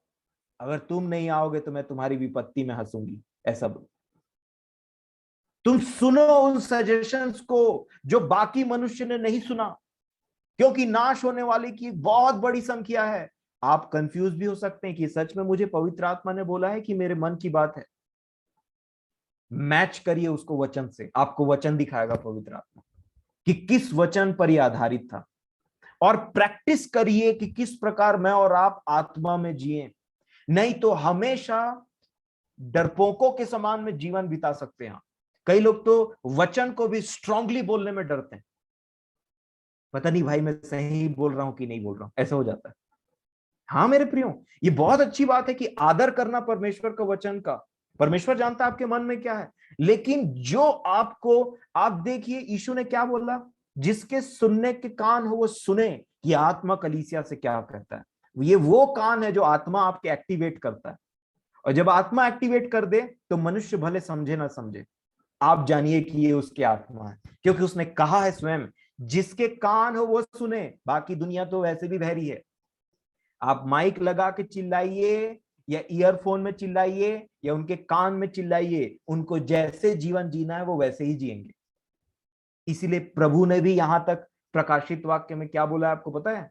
अगर तुम नहीं आओगे तो मैं तुम्हारी विपत्ति में हंसूंगी, ऐसा बोल। तुम सुनो उन सजेशंस को जो बाकी मनुष्य ने नहीं सुना, क्योंकि नाश होने वाले की बहुत बड़ी संख्या है। आप कंफ्यूज भी हो सकते हैं कि सच में मुझे पवित्र आत्मा ने बोला है कि मेरे मन की बात है। मैच करिए उसको वचन से, आपको वचन दिखाएगा पवित्र आत्मा कि किस वचन पर यह आधारित था, और प्रैक्टिस करिए कि किस प्रकार मैं और आप आत्मा में जिए, नहीं तो हमेशा डरपोकों के समान में जीवन बिता सकते हैं। कई लोग तो वचन को भी स्ट्रांगली बोलने में डरते हैं, पता नहीं भाई मैं सही बोल रहा हूं कि नहीं बोल रहा हूं, ऐसा हो जाता है। हाँ मेरे प्रियो, ये बहुत अच्छी बात है कि आदर करना परमेश्वर का वचन का। परमेश्वर जानता है आपके मन में क्या है, लेकिन जो आपको, आप देखिए यीशु ने क्या बोला, जिसके सुनने के कान हो वो सुने कि आत्मा कलीसिया से क्या कहता है। ये वो कान है जो आत्मा आपके एक्टिवेट करता है, और जब आत्मा एक्टिवेट कर दे तो मनुष्य भले समझे ना समझे, आप जानिए कि ये उसकी आत्मा है, क्योंकि उसने कहा है स्वयं, जिसके कान हो वो सुने। बाकी दुनिया तो वैसे भी बहरी है, आप माइक लगा के चिल्लाइए या ईयरफोन में चिल्लाइए या उनके कान में चिल्लाइए, उनको जैसे जीवन जीना है वो वैसे ही जिएंगे। इसीलिए प्रभु ने भी यहां तक प्रकाशित वाक्य में क्या बोला है आपको पता है,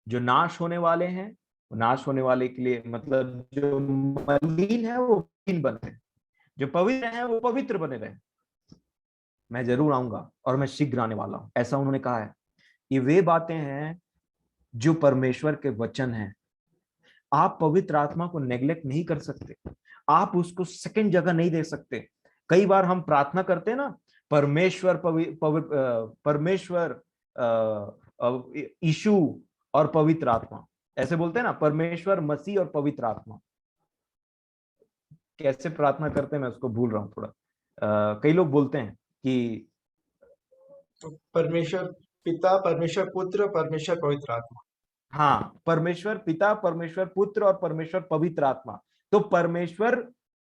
जो नाश होने वाले हैं वो नाश होने वाले के लिए, मतलब जो मलिन है वो मलिन बने, जो पवित्र है वो पवित्र बने रहे, मैं जरूर आऊंगा और मैं शीघ्र आने वाला हूं, ऐसा उन्होंने कहा है। ये वे बातें हैं जो परमेश्वर के वचन हैं। आप पवित्र आत्मा को नेग्लेक्ट नहीं कर सकते, आप उसको सेकंड जगह नहीं दे सकते। कई बार हम प्रार्थना करते हैं ना, परमेश्वर परमेश्वर यीशु और पवित्र आत्मा, ऐसे बोलते हैं ना, परमेश्वर मसीह और पवित्र आत्मा। कैसे प्रार्थना करते हैं मैं उसको भूल रहा हूं थोड़ा। कई लोग बोलते हैं कि तो परमेश्वर पिता, परमेश्वर पुत्र, परमेश्वर पवित्र आत्मा। हाँ, परमेश्वर पिता, परमेश्वर पुत्र और परमेश्वर पवित्र आत्मा। तो परमेश्वर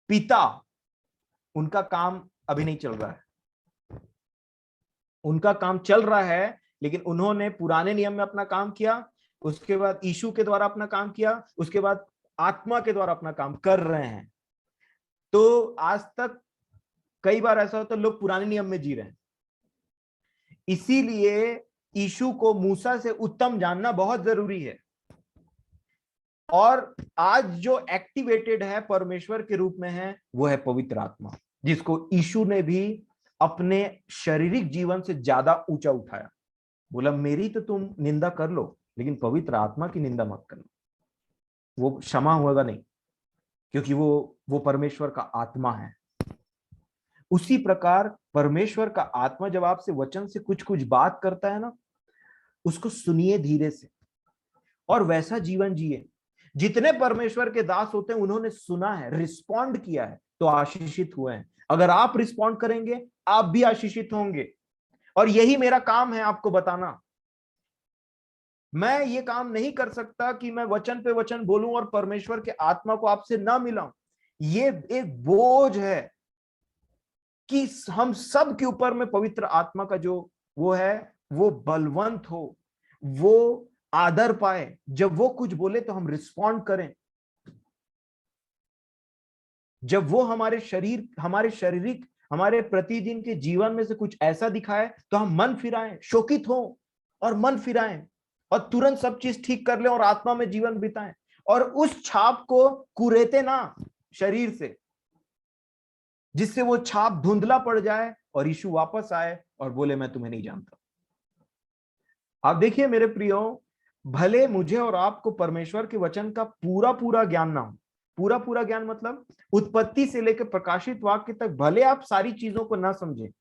पिता, उनका काम अभी नहीं चल रहा है, उनका काम चल रहा है, लेकिन उन्होंने पुराने नियम में अपना काम किया, उसके बाद यीशु के द्वारा अपना काम किया, उसके बाद आत्मा के द्वारा अपना काम कर रहे हैं। तो आज तक कई बार ऐसा होता है लोग पुराने नियम में जी रहे हैं, इसीलिए यीशु को मूसा से उत्तम जानना बहुत जरूरी है। और आज जो एक्टिवेटेड है परमेश्वर के रूप में है वो है पवित्र आत्मा, जिसको यीशु ने भी अपने शारीरिक जीवन से ज्यादा ऊंचा उठाया। बोला मेरी तो तुम निंदा कर लो, लेकिन पवित्र आत्मा की निंदा मत करना, वो क्षमा होगा नहीं, क्योंकि वो परमेश्वर का आत्मा है। उसी प्रकार परमेश्वर का आत्मा जब आपसे वचन से कुछ कुछ बात करता है ना, उसको सुनिए धीरे से और वैसा जीवन जिए। जितने परमेश्वर के दास होते हैं उन्होंने सुना है, रिस्पॉन्ड किया है, तो आशीषित हुए हैं। अगर आप रिस्पॉन्ड करेंगे आप भी आशीषित होंगे, और यही मेरा काम है आपको बताना। मैं ये काम नहीं कर सकता कि मैं वचन पे वचन बोलूं और परमेश्वर के आत्मा को आपसे ना मिलाऊं। ये एक बोझ है कि हम सब के ऊपर में पवित्र आत्मा का जो वो है वो बलवंत हो, वो आदर पाए, जब वो कुछ बोले तो हम रिस्पॉन्ड करें, जब वो हमारे शरीर, हमारे शारीरिक, हमारे प्रतिदिन के जीवन में से कुछ ऐसा दिखाए तो हम मन फिराएं, शोकित हो और मन फिराएं और तुरंत सब चीज ठीक कर लें और आत्मा में जीवन बिताएं, और उस छाप को कुरेते ना शरीर से, जिससे वो छाप धुंधला पड़ जाए और यीशु वापस आए और बोले मैं तुम्हें नहीं जानता। आप देखिए मेरे प्रियो, भले मुझे और आपको परमेश्वर के वचन का पूरा पूरा ज्ञान ना हो, पूरा पूरा ज्ञान मतलब उत्पत्ति से लेकर प्रकाशित वाक्य तक भले आप सारी चीजों को ना समझे,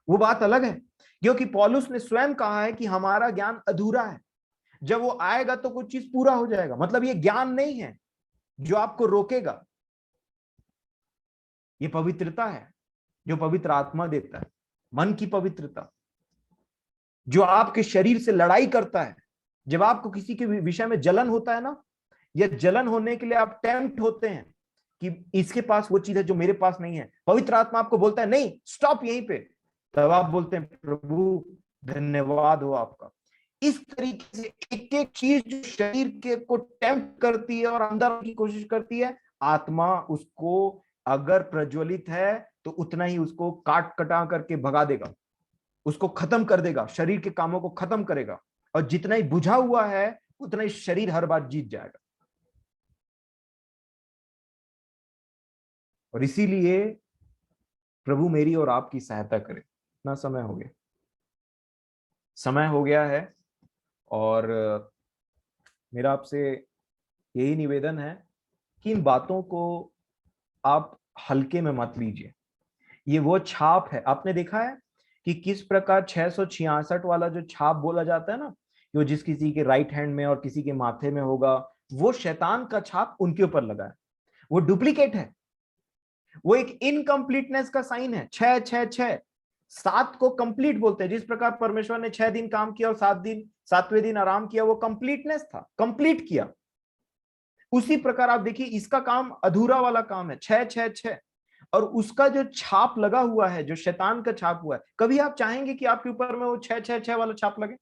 वो बात अलग है, क्योंकि पौलुस ने स्वयं कहा है कि हमारा ज्ञान अधूरा है, जब वो आएगा तो कुछ चीज पूरा हो जाएगा। मतलब ये ज्ञान नहीं है जो आपको रोकेगा, ये पवित्रता है जो पवित्र आत्मा देता है, मन की पवित्रता जो आपके शरीर से लड़ाई करता है। जब आपको किसी के विषय में जलन होता है ना, या जलन होने के लिए आप टेम्प्ट होते हैं कि इसके पास वो चीज है जो मेरे पास नहीं है, पवित्र आत्मा आपको बोलता है नहीं, स्टॉप यहीं पे, तब आप बोलते हैं प्रभु धन्यवाद हो आपका। इस तरीके से एक एक चीज जो शरीर के को टेम्प्ट करती है और अंदर की कोशिश करती है, आत्मा उसको अगर प्रज्वलित है तो उतना ही उसको काट कटा करके भगा देगा, उसको खत्म कर देगा, शरीर के कामों को खत्म करेगा, और जितना ही बुझा हुआ है उतना ही शरीर हर बार जीत जाएगा। और इसीलिए प्रभु मेरी और आपकी सहायता करे। इतना समय हो गया है, और मेरा आपसे यही निवेदन है कि इन बातों को आप हल्के में मत लीजिए। ये वो छाप है, आपने देखा है कि किस प्रकार 666 वाला जो छाप बोला जाता है ना, जो जिस किसी के राइट हैंड में और किसी के माथे में होगा, वो शैतान का छाप उनके ऊपर लगा है, वो डुप्लीकेट है, वो एक इनकम्प्लीटनेस का साइन है। 666 7 को कंप्लीट बोलते हैं। जिस प्रकार परमेश्वर ने 6 दिन काम किया और 7वें दिन आराम किया, वो कंप्लीटनेस था, कंप्लीट किया। उसी प्रकार आप देखिए इसका काम अधूरा वाला काम है, 666, और उसका जो छाप लगा हुआ है, जो शैतान का छाप हुआ है, कभी आप चाहेंगे कि आपके ऊपर में वो 666 वाला छाप लगे?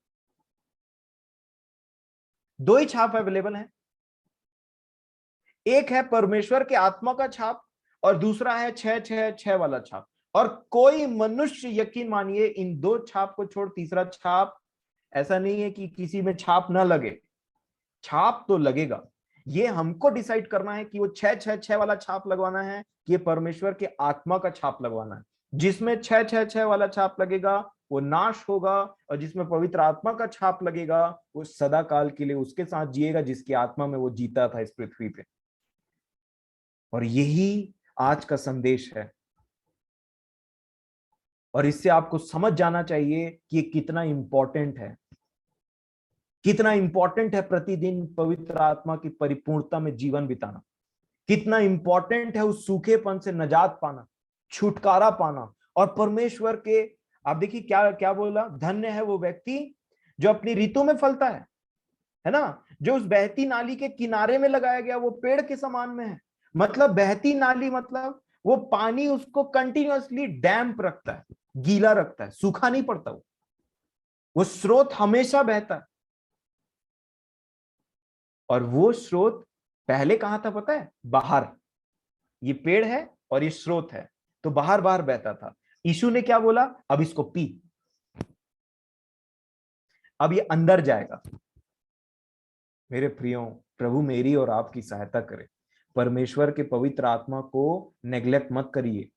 दो ही छाप अवेलेबल है, एक है परमेश्वर के आत्मा का छाप और दूसरा है 666 वाला छाप। और कोई मनुष्य, यकीन मानिए, इन दो छाप को छोड़ तीसरा छाप, ऐसा नहीं है कि किसी में छाप ना लगे, छाप तो लगेगा। ये हमको डिसाइड करना है कि वो 666 वाला छाप लगवाना है कि ये परमेश्वर के आत्मा का छाप लगवाना है। जिसमें 666 वाला छाप लगेगा वो नाश होगा, और जिसमें पवित्र आत्मा का छाप लगेगा वो सदा काल के लिए उसके साथ जिएगा, जिसकी आत्मा में वो जीता था इस पृथ्वी पे। और यही आज का संदेश है, और इससे आपको समझ जाना चाहिए कि ये कितना इंपॉर्टेंट है, कितना इंपॉर्टेंट है प्रतिदिन पवित्र आत्मा की परिपूर्णता में जीवन बिताना, कितना इंपॉर्टेंट है उस सूखेपन से नजात पाना, छुटकारा पाना। और परमेश्वर के, आप देखिए क्या क्या बोला, धन्य है वो व्यक्ति जो अपनी ऋतु में फलता है ना, जो उस बहती नाली के किनारे में लगाया गया वो पेड़ के समान में है। मतलब बहती नाली मतलब वो पानी उसको कंटिन्यूअसली डैम्प रखता है, गीला रखता है, सूखा नहीं पड़ता, वो स्रोत हमेशा बहता है। और वो स्रोत पहले कहां था पता है? बाहर। ये पेड़ है और ये स्रोत है, तो बाहर बाहर बहता था। यीशु ने क्या बोला? अब इसको पी, अब ये अंदर जाएगा। मेरे प्रियो, प्रभु मेरी और आपकी सहायता करे। परमेश्वर के पवित्र आत्मा को नेग्लेक्ट मत करिए।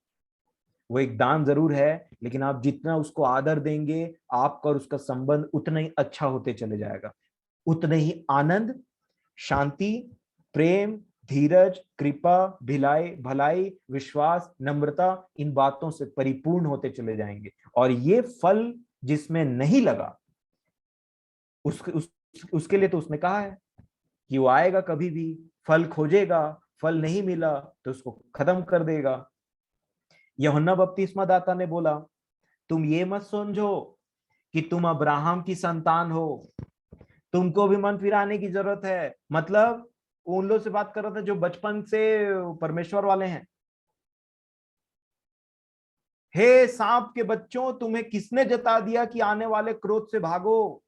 वो एक दान जरूर है, लेकिन आप जितना उसको आदर देंगे, आपका और उसका संबंध उतना ही अच्छा होते चले जाएगा, उतने ही आनंद, शांति, प्रेम, धीरज, कृपा, भिलाई, भलाई, विश्वास, नम्रता, इन बातों से परिपूर्ण होते चले जाएंगे। और ये फल जिसमें नहीं लगा, उसके लिए तो उसने कहा है कि वो आएगा, कभी भी फल खोजेगा, फल नहीं मिला तो उसको खत्म कर देगा। यूहन्ना बपतिस्मा दाता ने बोला, तुम ये मत समझो कि तुम अब्राहम की संतान हो, तुमको भी मन फिराने की जरूरत है। मतलब उन लोग से बात कर रहा था जो बचपन से परमेश्वर वाले हैं। हे सांप के बच्चों, तुम्हें किसने जता दिया कि आने वाले क्रोध से भागो?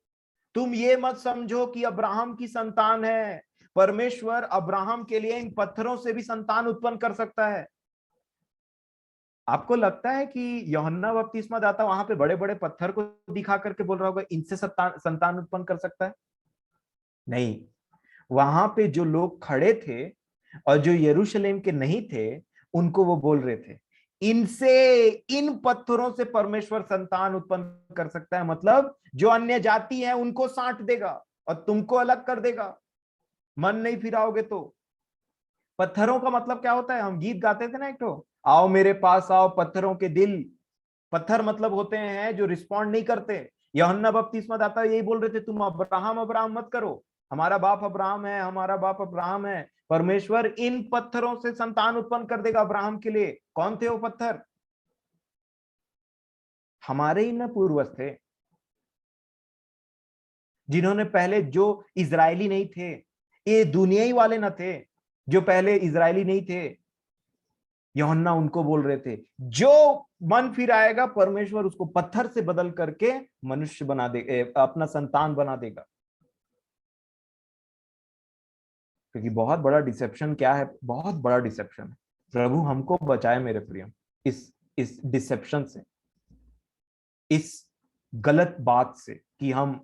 तुम ये मत समझो कि अब्राहम की संतान है, परमेश्वर अब्राहम के लिए इन पत्थरों से भी संतान उत्पन्न कर सकता है। आपको लगता है कि यूहन्ना बपतिस्मा दाता वहां पे बड़े बड़े पत्थर को दिखा करके बोल रहा होगा इनसे संतान उत्पन्न कर सकता है? नहीं, वहां पे जो लोग खड़े थे और जो यरूशलेम के नहीं थे, उनको वो बोल रहे थे इनसे, इन पत्थरों से परमेश्वर संतान उत्पन्न कर सकता है। मतलब जो अन्य जाति है उनको साँट देगा और तुमको अलग कर देगा, मन नहीं फिराओगे तो। पत्थरों का मतलब क्या होता है? हम गीत गाते थे ना एक तो, आओ मेरे पास आओ पत्थरों के दिल। पत्थर मतलब होते हैं जो रिस्पॉन्ड नहीं करते। यूहन्ना बपतिस्मा दाता यही बोल रहे थे, तुम अब्राहम अब्राहम मत करो, हमारा बाप अब्राहम है, हमारा बाप अब्राहम है। परमेश्वर इन पत्थरों से संतान उत्पन्न कर देगा अब्राहम के लिए। कौन थे वो पत्थर? हमारे ही न पूर्वज थे, जिन्होंने पहले, जो इजरायली नहीं थे, ये दुनियाई वाले न थे, जो पहले इजरायली नहीं थे, यूहन्ना उनको बोल रहे थे, जो मन फिर आएगा परमेश्वर उसको पत्थर से बदल करके मनुष्य बना दे, अपना संतान बना देगा। क्योंकि बहुत बड़ा डिसेप्शन क्या है, बहुत बड़ा डिसेप्शन है। प्रभु हमको बचाए मेरे प्रिय इस डिसेप्शन से, इस गलत बात से कि हम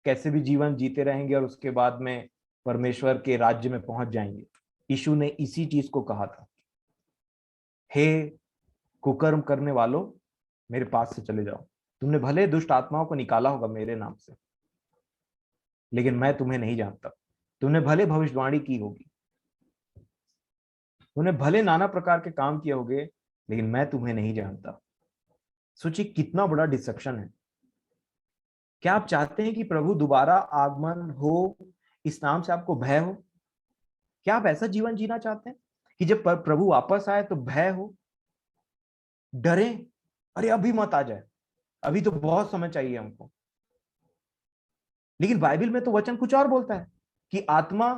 कैसे भी जीवन जीते रहेंगे और उसके बाद में परमेश्वर के राज्य में पहुंच जाएंगे। यीशु ने इसी चीज को कहा था, हे कुकर्म करने वालों, मेरे पास से चले जाओ। तुमने भले दुष्ट आत्माओं को निकाला होगा मेरे नाम से, लेकिन मैं तुम्हें नहीं जानता। तुमने भले भविष्यवाणी की होगी, तुमने भले नाना प्रकार के काम किए होंगे, लेकिन मैं तुम्हें नहीं जानता। सोचिए कितना बड़ा डिसेप्शन है। क्या आप चाहते हैं कि प्रभु दोबारा आगमन हो, इस नाम से आपको भय हो? क्या आप ऐसा जीवन जीना चाहते हैं कि जब प्रभु वापस आए तो भय हो, डरे, अरे अभी मत आ जाए, अभी तो बहुत समय चाहिए हमको? लेकिन बाइबल में तो वचन कुछ और बोलता है कि आत्मा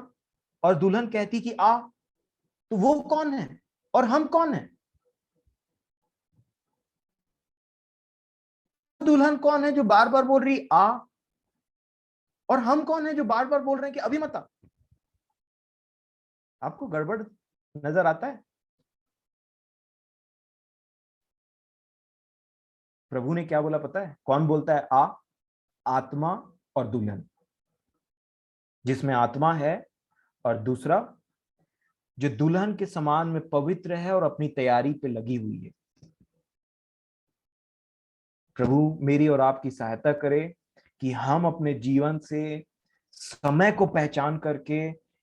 और दुल्हन कहती कि आ। तो वो कौन है और हम कौन है? दुल्हन कौन है जो बार बार बोल रही आ, और हम कौन है जो बार बार बोल रहे हैं कि अभी मत आ? आपको गड़बड़ नजर आता है? प्रभु ने क्या बोला पता है? कौन बोलता है आ? आत्मा और दुल्हन, जिसमें आत्मा है, और दूसरा जो दुल्हन के समान में पवित्र है और अपनी तैयारी पे लगी हुई है। प्रभु मेरी और आपकी सहायता करे कि हम अपने जीवन से समय को पहचान करके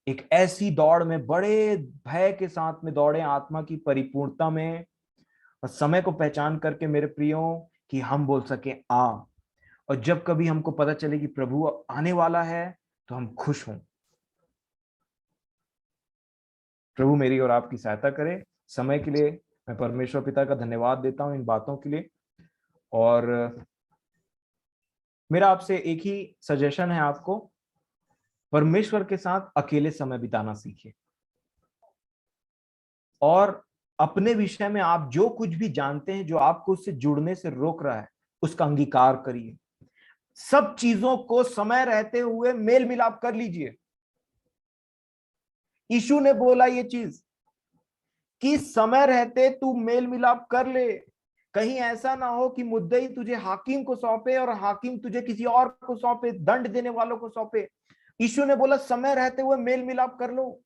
एक ऐसी दौड़ में बड़े भय के साथ में दौड़े आत्मा की परिपूर्णता में, और समय को पहचान करके मेरे प्रियो कि हम बोल सके आ। और जब कभी हमको पता चले कि प्रभु आने वाला है तो हम खुश हों। प्रभु मेरी और आपकी सहायता करे। समय के लिए मैं परमेश्वर पिता का धन्यवाद देता हूं इन बातों के लिए। और मेरा आपसे एक ही सजेशन है आपको, परमेश्वर के साथ अकेले समय बिताना सीखिए, और अपने विषय में आप जो कुछ भी जानते हैं जो आपको उससे जुड़ने से रोक रहा है, उसका अंगीकार करिए। सब चीजों को समय रहते हुए मेल मिलाप कर लीजिए। यीशु ने बोला ये चीज कि समय रहते तू मेल मिलाप कर ले, कहीं ऐसा ना हो कि मुद्दई तुझे हाकिम को सौंपे और हाकिम तुझे किसी और को सौंपे, दंड देने वालों को सौंपे। यीशु ने बोला समय रहते हुए मेल मिलाप कर लो,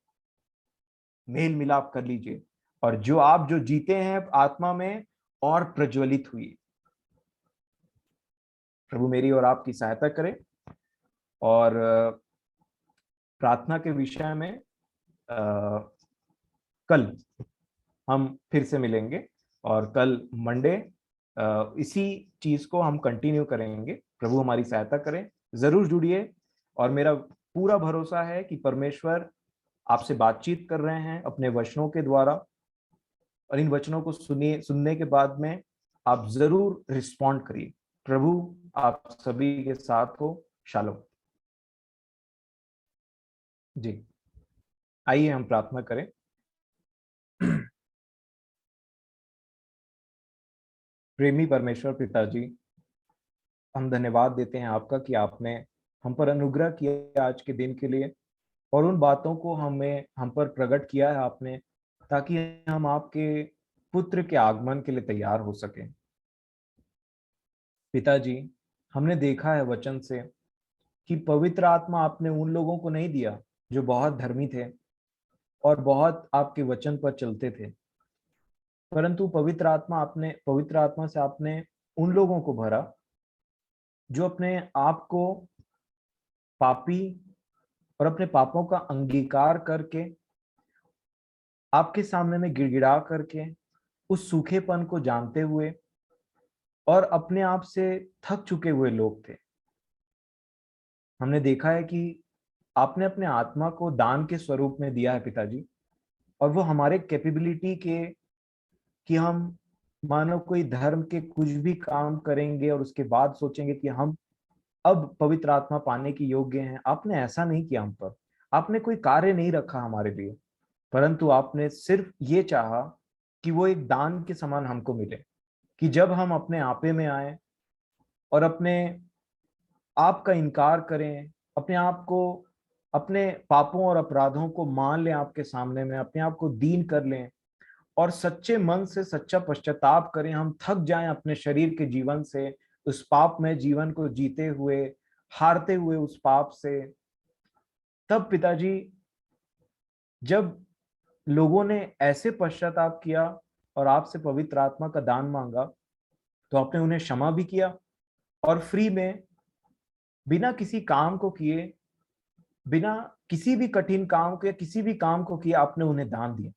मेल मिलाप कर लीजिए, और जो आप जो जीते हैं आत्मा में और प्रज्वलित हुई। प्रभु मेरी और आपकी सहायता करे। और प्रार्थना के विषय में कल हम फिर से मिलेंगे, और कल मंडे इसी चीज को हम कंटिन्यू करेंगे। प्रभु हमारी सहायता करें, जरूर जुड़िए। और मेरा पूरा भरोसा है कि परमेश्वर आपसे बातचीत कर रहे हैं अपने वचनों के द्वारा, और इन वचनों को सुनिए, सुनने के बाद में आप जरूर रिस्पॉन्ड करिए। प्रभु आप सभी के साथ हो। शालोम। जी, आइए हम प्रार्थना करें। प्रेमी परमेश्वर पिताजी, हम धन्यवाद देते हैं आपका कि आपने हम पर अनुग्रह किया आज के दिन के लिए, और उन बातों को हमें हम पर प्रकट किया है आपने, ताकि हम आपके पुत्र के आगमन के लिए तैयार हो सकें। पिताजी, हमने देखा है वचन से कि पवित्र आत्मा आपने उन लोगों को नहीं दिया जो बहुत धर्मी थे और बहुत आपके वचन पर चलते थे, परंतु पवित्र आत्मा से आपने उन लोगों को भरा जो अपने आप को पापी और अपने पापों का अंगीकार करके आपके सामने में गिड़गिड़ा करके उस सूखेपन को जानते हुए और अपने आप से थक चुके हुए लोग थे। हमने देखा है कि आपने अपने आत्मा को दान के स्वरूप में दिया है पिताजी, और वो हमारे कैपेबिलिटी के कि हम मानो कोई धर्म के कुछ भी काम करेंगे और उसके बाद सोचेंगे कि हम अब पवित्र आत्मा पाने के योग्य हैं। आपने ऐसा नहीं किया हम पर। आपने कोई कार्य नहीं रखा हमारे लिए, परंतु आपने सिर्फ ये चाहा कि वो एक दान के समान हमको मिले, कि जब हम अपने आपे में आए और अपने आप का इनकार करें, अपने आप को, अपने पापों और अपराधों को मान लें आपके सामने में, अपने आप को दीन कर लें और सच्चे मन से सच्चा पश्चाताप करें, हम थक जाएं अपने शरीर के जीवन से, उस पाप में जीवन को जीते हुए, हारते हुए उस पाप से। तब पिताजी, जब लोगों ने ऐसे पश्चाताप किया और आपसे पवित्र आत्मा का दान मांगा, तो आपने उन्हें क्षमा भी किया और फ्री में, बिना किसी काम को किए, बिना किसी भी कठिन काम के, किसी भी काम को किए, आपने उन्हें दान दिया।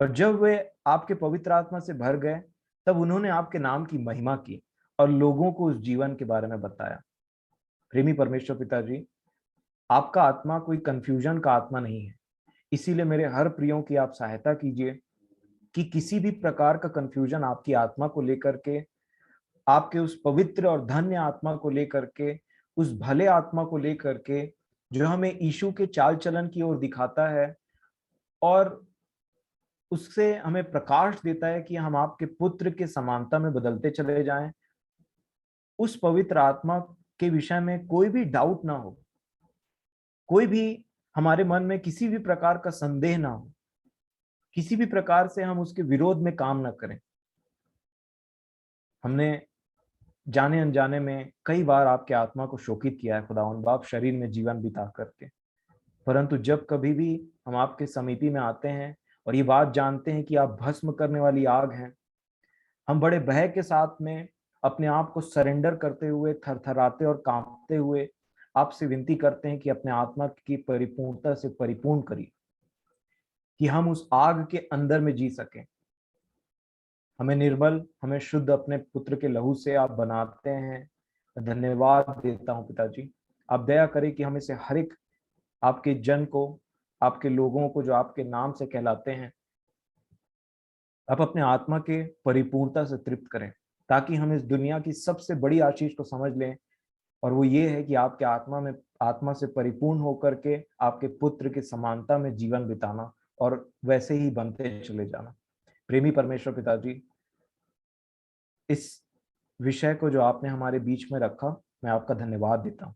और जब वे आपके पवित्र आत्मा से भर गए, तब उन्होंने आपके नाम की महिमा की और लोगों को उस जीवन के बारे में बताया। प्रेमी परमेश्वर पिताजी, आपका आत्मा कोई कंफ्यूजन का आत्मा नहीं है। इसीलिए मेरे हर प्रियों की आप सहायता कीजिए कि किसी भी प्रकार का कंफ्यूजन आपकी आत्मा को लेकर के, आपके उस पवित्र और धन्य आत्मा को लेकर के, उस भले आत्मा को लेकर के, जो हमें यीशु के चाल चलन की ओर दिखाता है और उससे हमें प्रकाश देता है कि हम आपके पुत्र के समानता में बदलते चले जाएं, उस पवित्र आत्मा के विषय में कोई भी डाउट ना हो, कोई भी हमारे मन में किसी भी प्रकार का संदेह ना हो, किसी भी प्रकार से हम उसके विरोध में काम ना करें। हमने जाने अनजाने में कई बार आपके आत्मा को शोकित किया है खुदावंद बाप, शरीर में जीवन बिता करके। परंतु जब कभी भी हम आपके समीपी में आते हैं और ये बात जानते हैं कि आप भस्म करने वाली आग हैं, हम बड़े भय के साथ में अपने आप को सरेंडर करते हुए, थरथराते और कांपते हुए आपसे विनती करते हैं कि अपने आत्मा की परिपूर्णता से परिपूर्ण करिए, कि हम उस आग के अंदर में जी सकें। हमें निर्मल, हमें शुद्ध अपने पुत्र के लहू से आप बनाते हैं। धन्यवाद देता हूं पिताजी। आप दया करें कि हमें से हर एक आपके जन को, आपके लोगों को जो आपके नाम से कहलाते हैं, आप अपने आत्मा के परिपूर्णता से तृप्त करें, ताकि हम इस दुनिया की सबसे बड़ी आशीष को समझ लें, और वो ये है कि आपके आत्मा से परिपूर्ण होकर के आपके पुत्र की समानता में जीवन बिताना और वैसे ही बनते चले जाना। प्रेमी परमेश्वर पिताजी, इस विषय को जो आपने हमारे बीच में रखा, मैं आपका धन्यवाद देता हूँ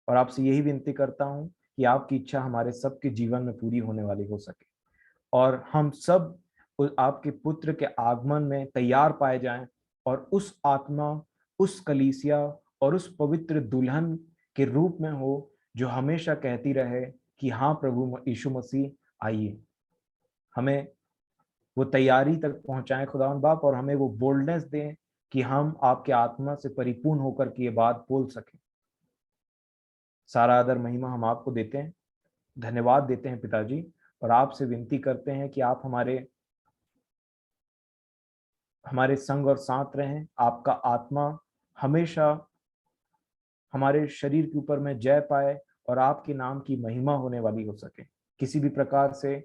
और आपसे यही विनती करता हूँ कि आपकी इच्छा हमारे सबके जीवन में पूरी होने वाली हो सके और हम सब आपके पुत्र के आगमन में तैयार पाए जाएं और उस आत्मा, उस कलीसिया और उस पवित्र दुल्हन के रूप में हो जो हमेशा कहती रहे कि हाँ प्रभु यीशु मसीह आइए। हमें वो तैयारी तक पहुंचाएं खुदावंद बाप, और हमें वो बोल्डनेस दें कि हम आपके आत्मा से परिपूर्ण होकर के ये बात बोल सकें। सारा आदर महिमा हम आपको देते हैं, धन्यवाद देते हैं पिताजी, और आपसे विनती करते हैं कि आप हमारे संग और साथ रहें। आपका आत्मा हमेशा हमारे शरीर के ऊपर में जय पाए और आपके नाम की महिमा होने वाली हो सके। किसी भी प्रकार से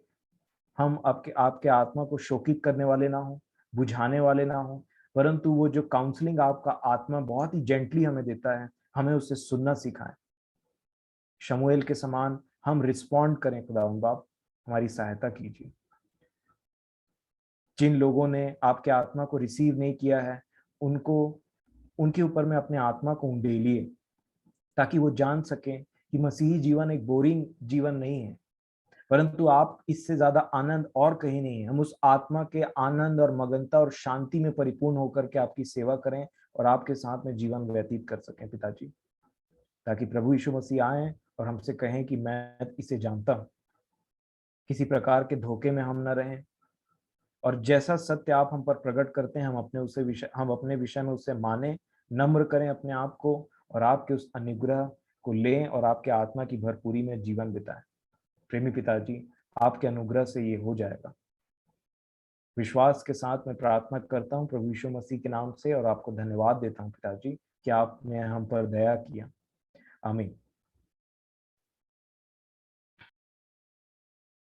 हम आपके आपके आत्मा को शोकित करने वाले ना हो, बुझाने वाले ना हो, परंतु वो जो काउंसलिंग आपका आत्मा बहुत ही जेंटली हमें देता है, हमें उससे सुनना सिखाएं। शमूएल के समान हम रिस्पॉन्ड करें खुदावंद बाप, हमारी सहायता कीजिए। जिन लोगों ने आपके आत्मा को रिसीव नहीं किया है, उनको, उनके ऊपर में अपने आत्मा को उंडेलिए, ताकि वो जान सकें कि मसीही जीवन एक बोरिंग जीवन नहीं है, परंतु आप इससे ज्यादा आनंद और कहीं नहीं है। हम उस आत्मा के आनंद और मगनता और शांति में परिपूर्ण होकर के आपकी सेवा करें और आपके साथ में जीवन व्यतीत कर सकें पिताजी, ताकि प्रभु यीशु मसीह आए और हमसे कहें कि मैं इसे जानता हूं। किसी प्रकार के धोखे में हम न रहें, और जैसा सत्य आप हम पर प्रकट करते हैं, हम अपने विषय में उसे माने, नम्र करें अपने आप को और आपके उस अनुग्रह को लें और आपके आत्मा की भरपूरी में जीवन बिताएं। प्रेमी पिताजी, आपके अनुग्रह से ये हो जाएगा। विश्वास के साथ मैं प्रार्थना करता हूँ प्रभु यीशु मसीह के नाम से, और आपको धन्यवाद देता हूँ पिताजी कि आपने हम पर दया किया। आमीन।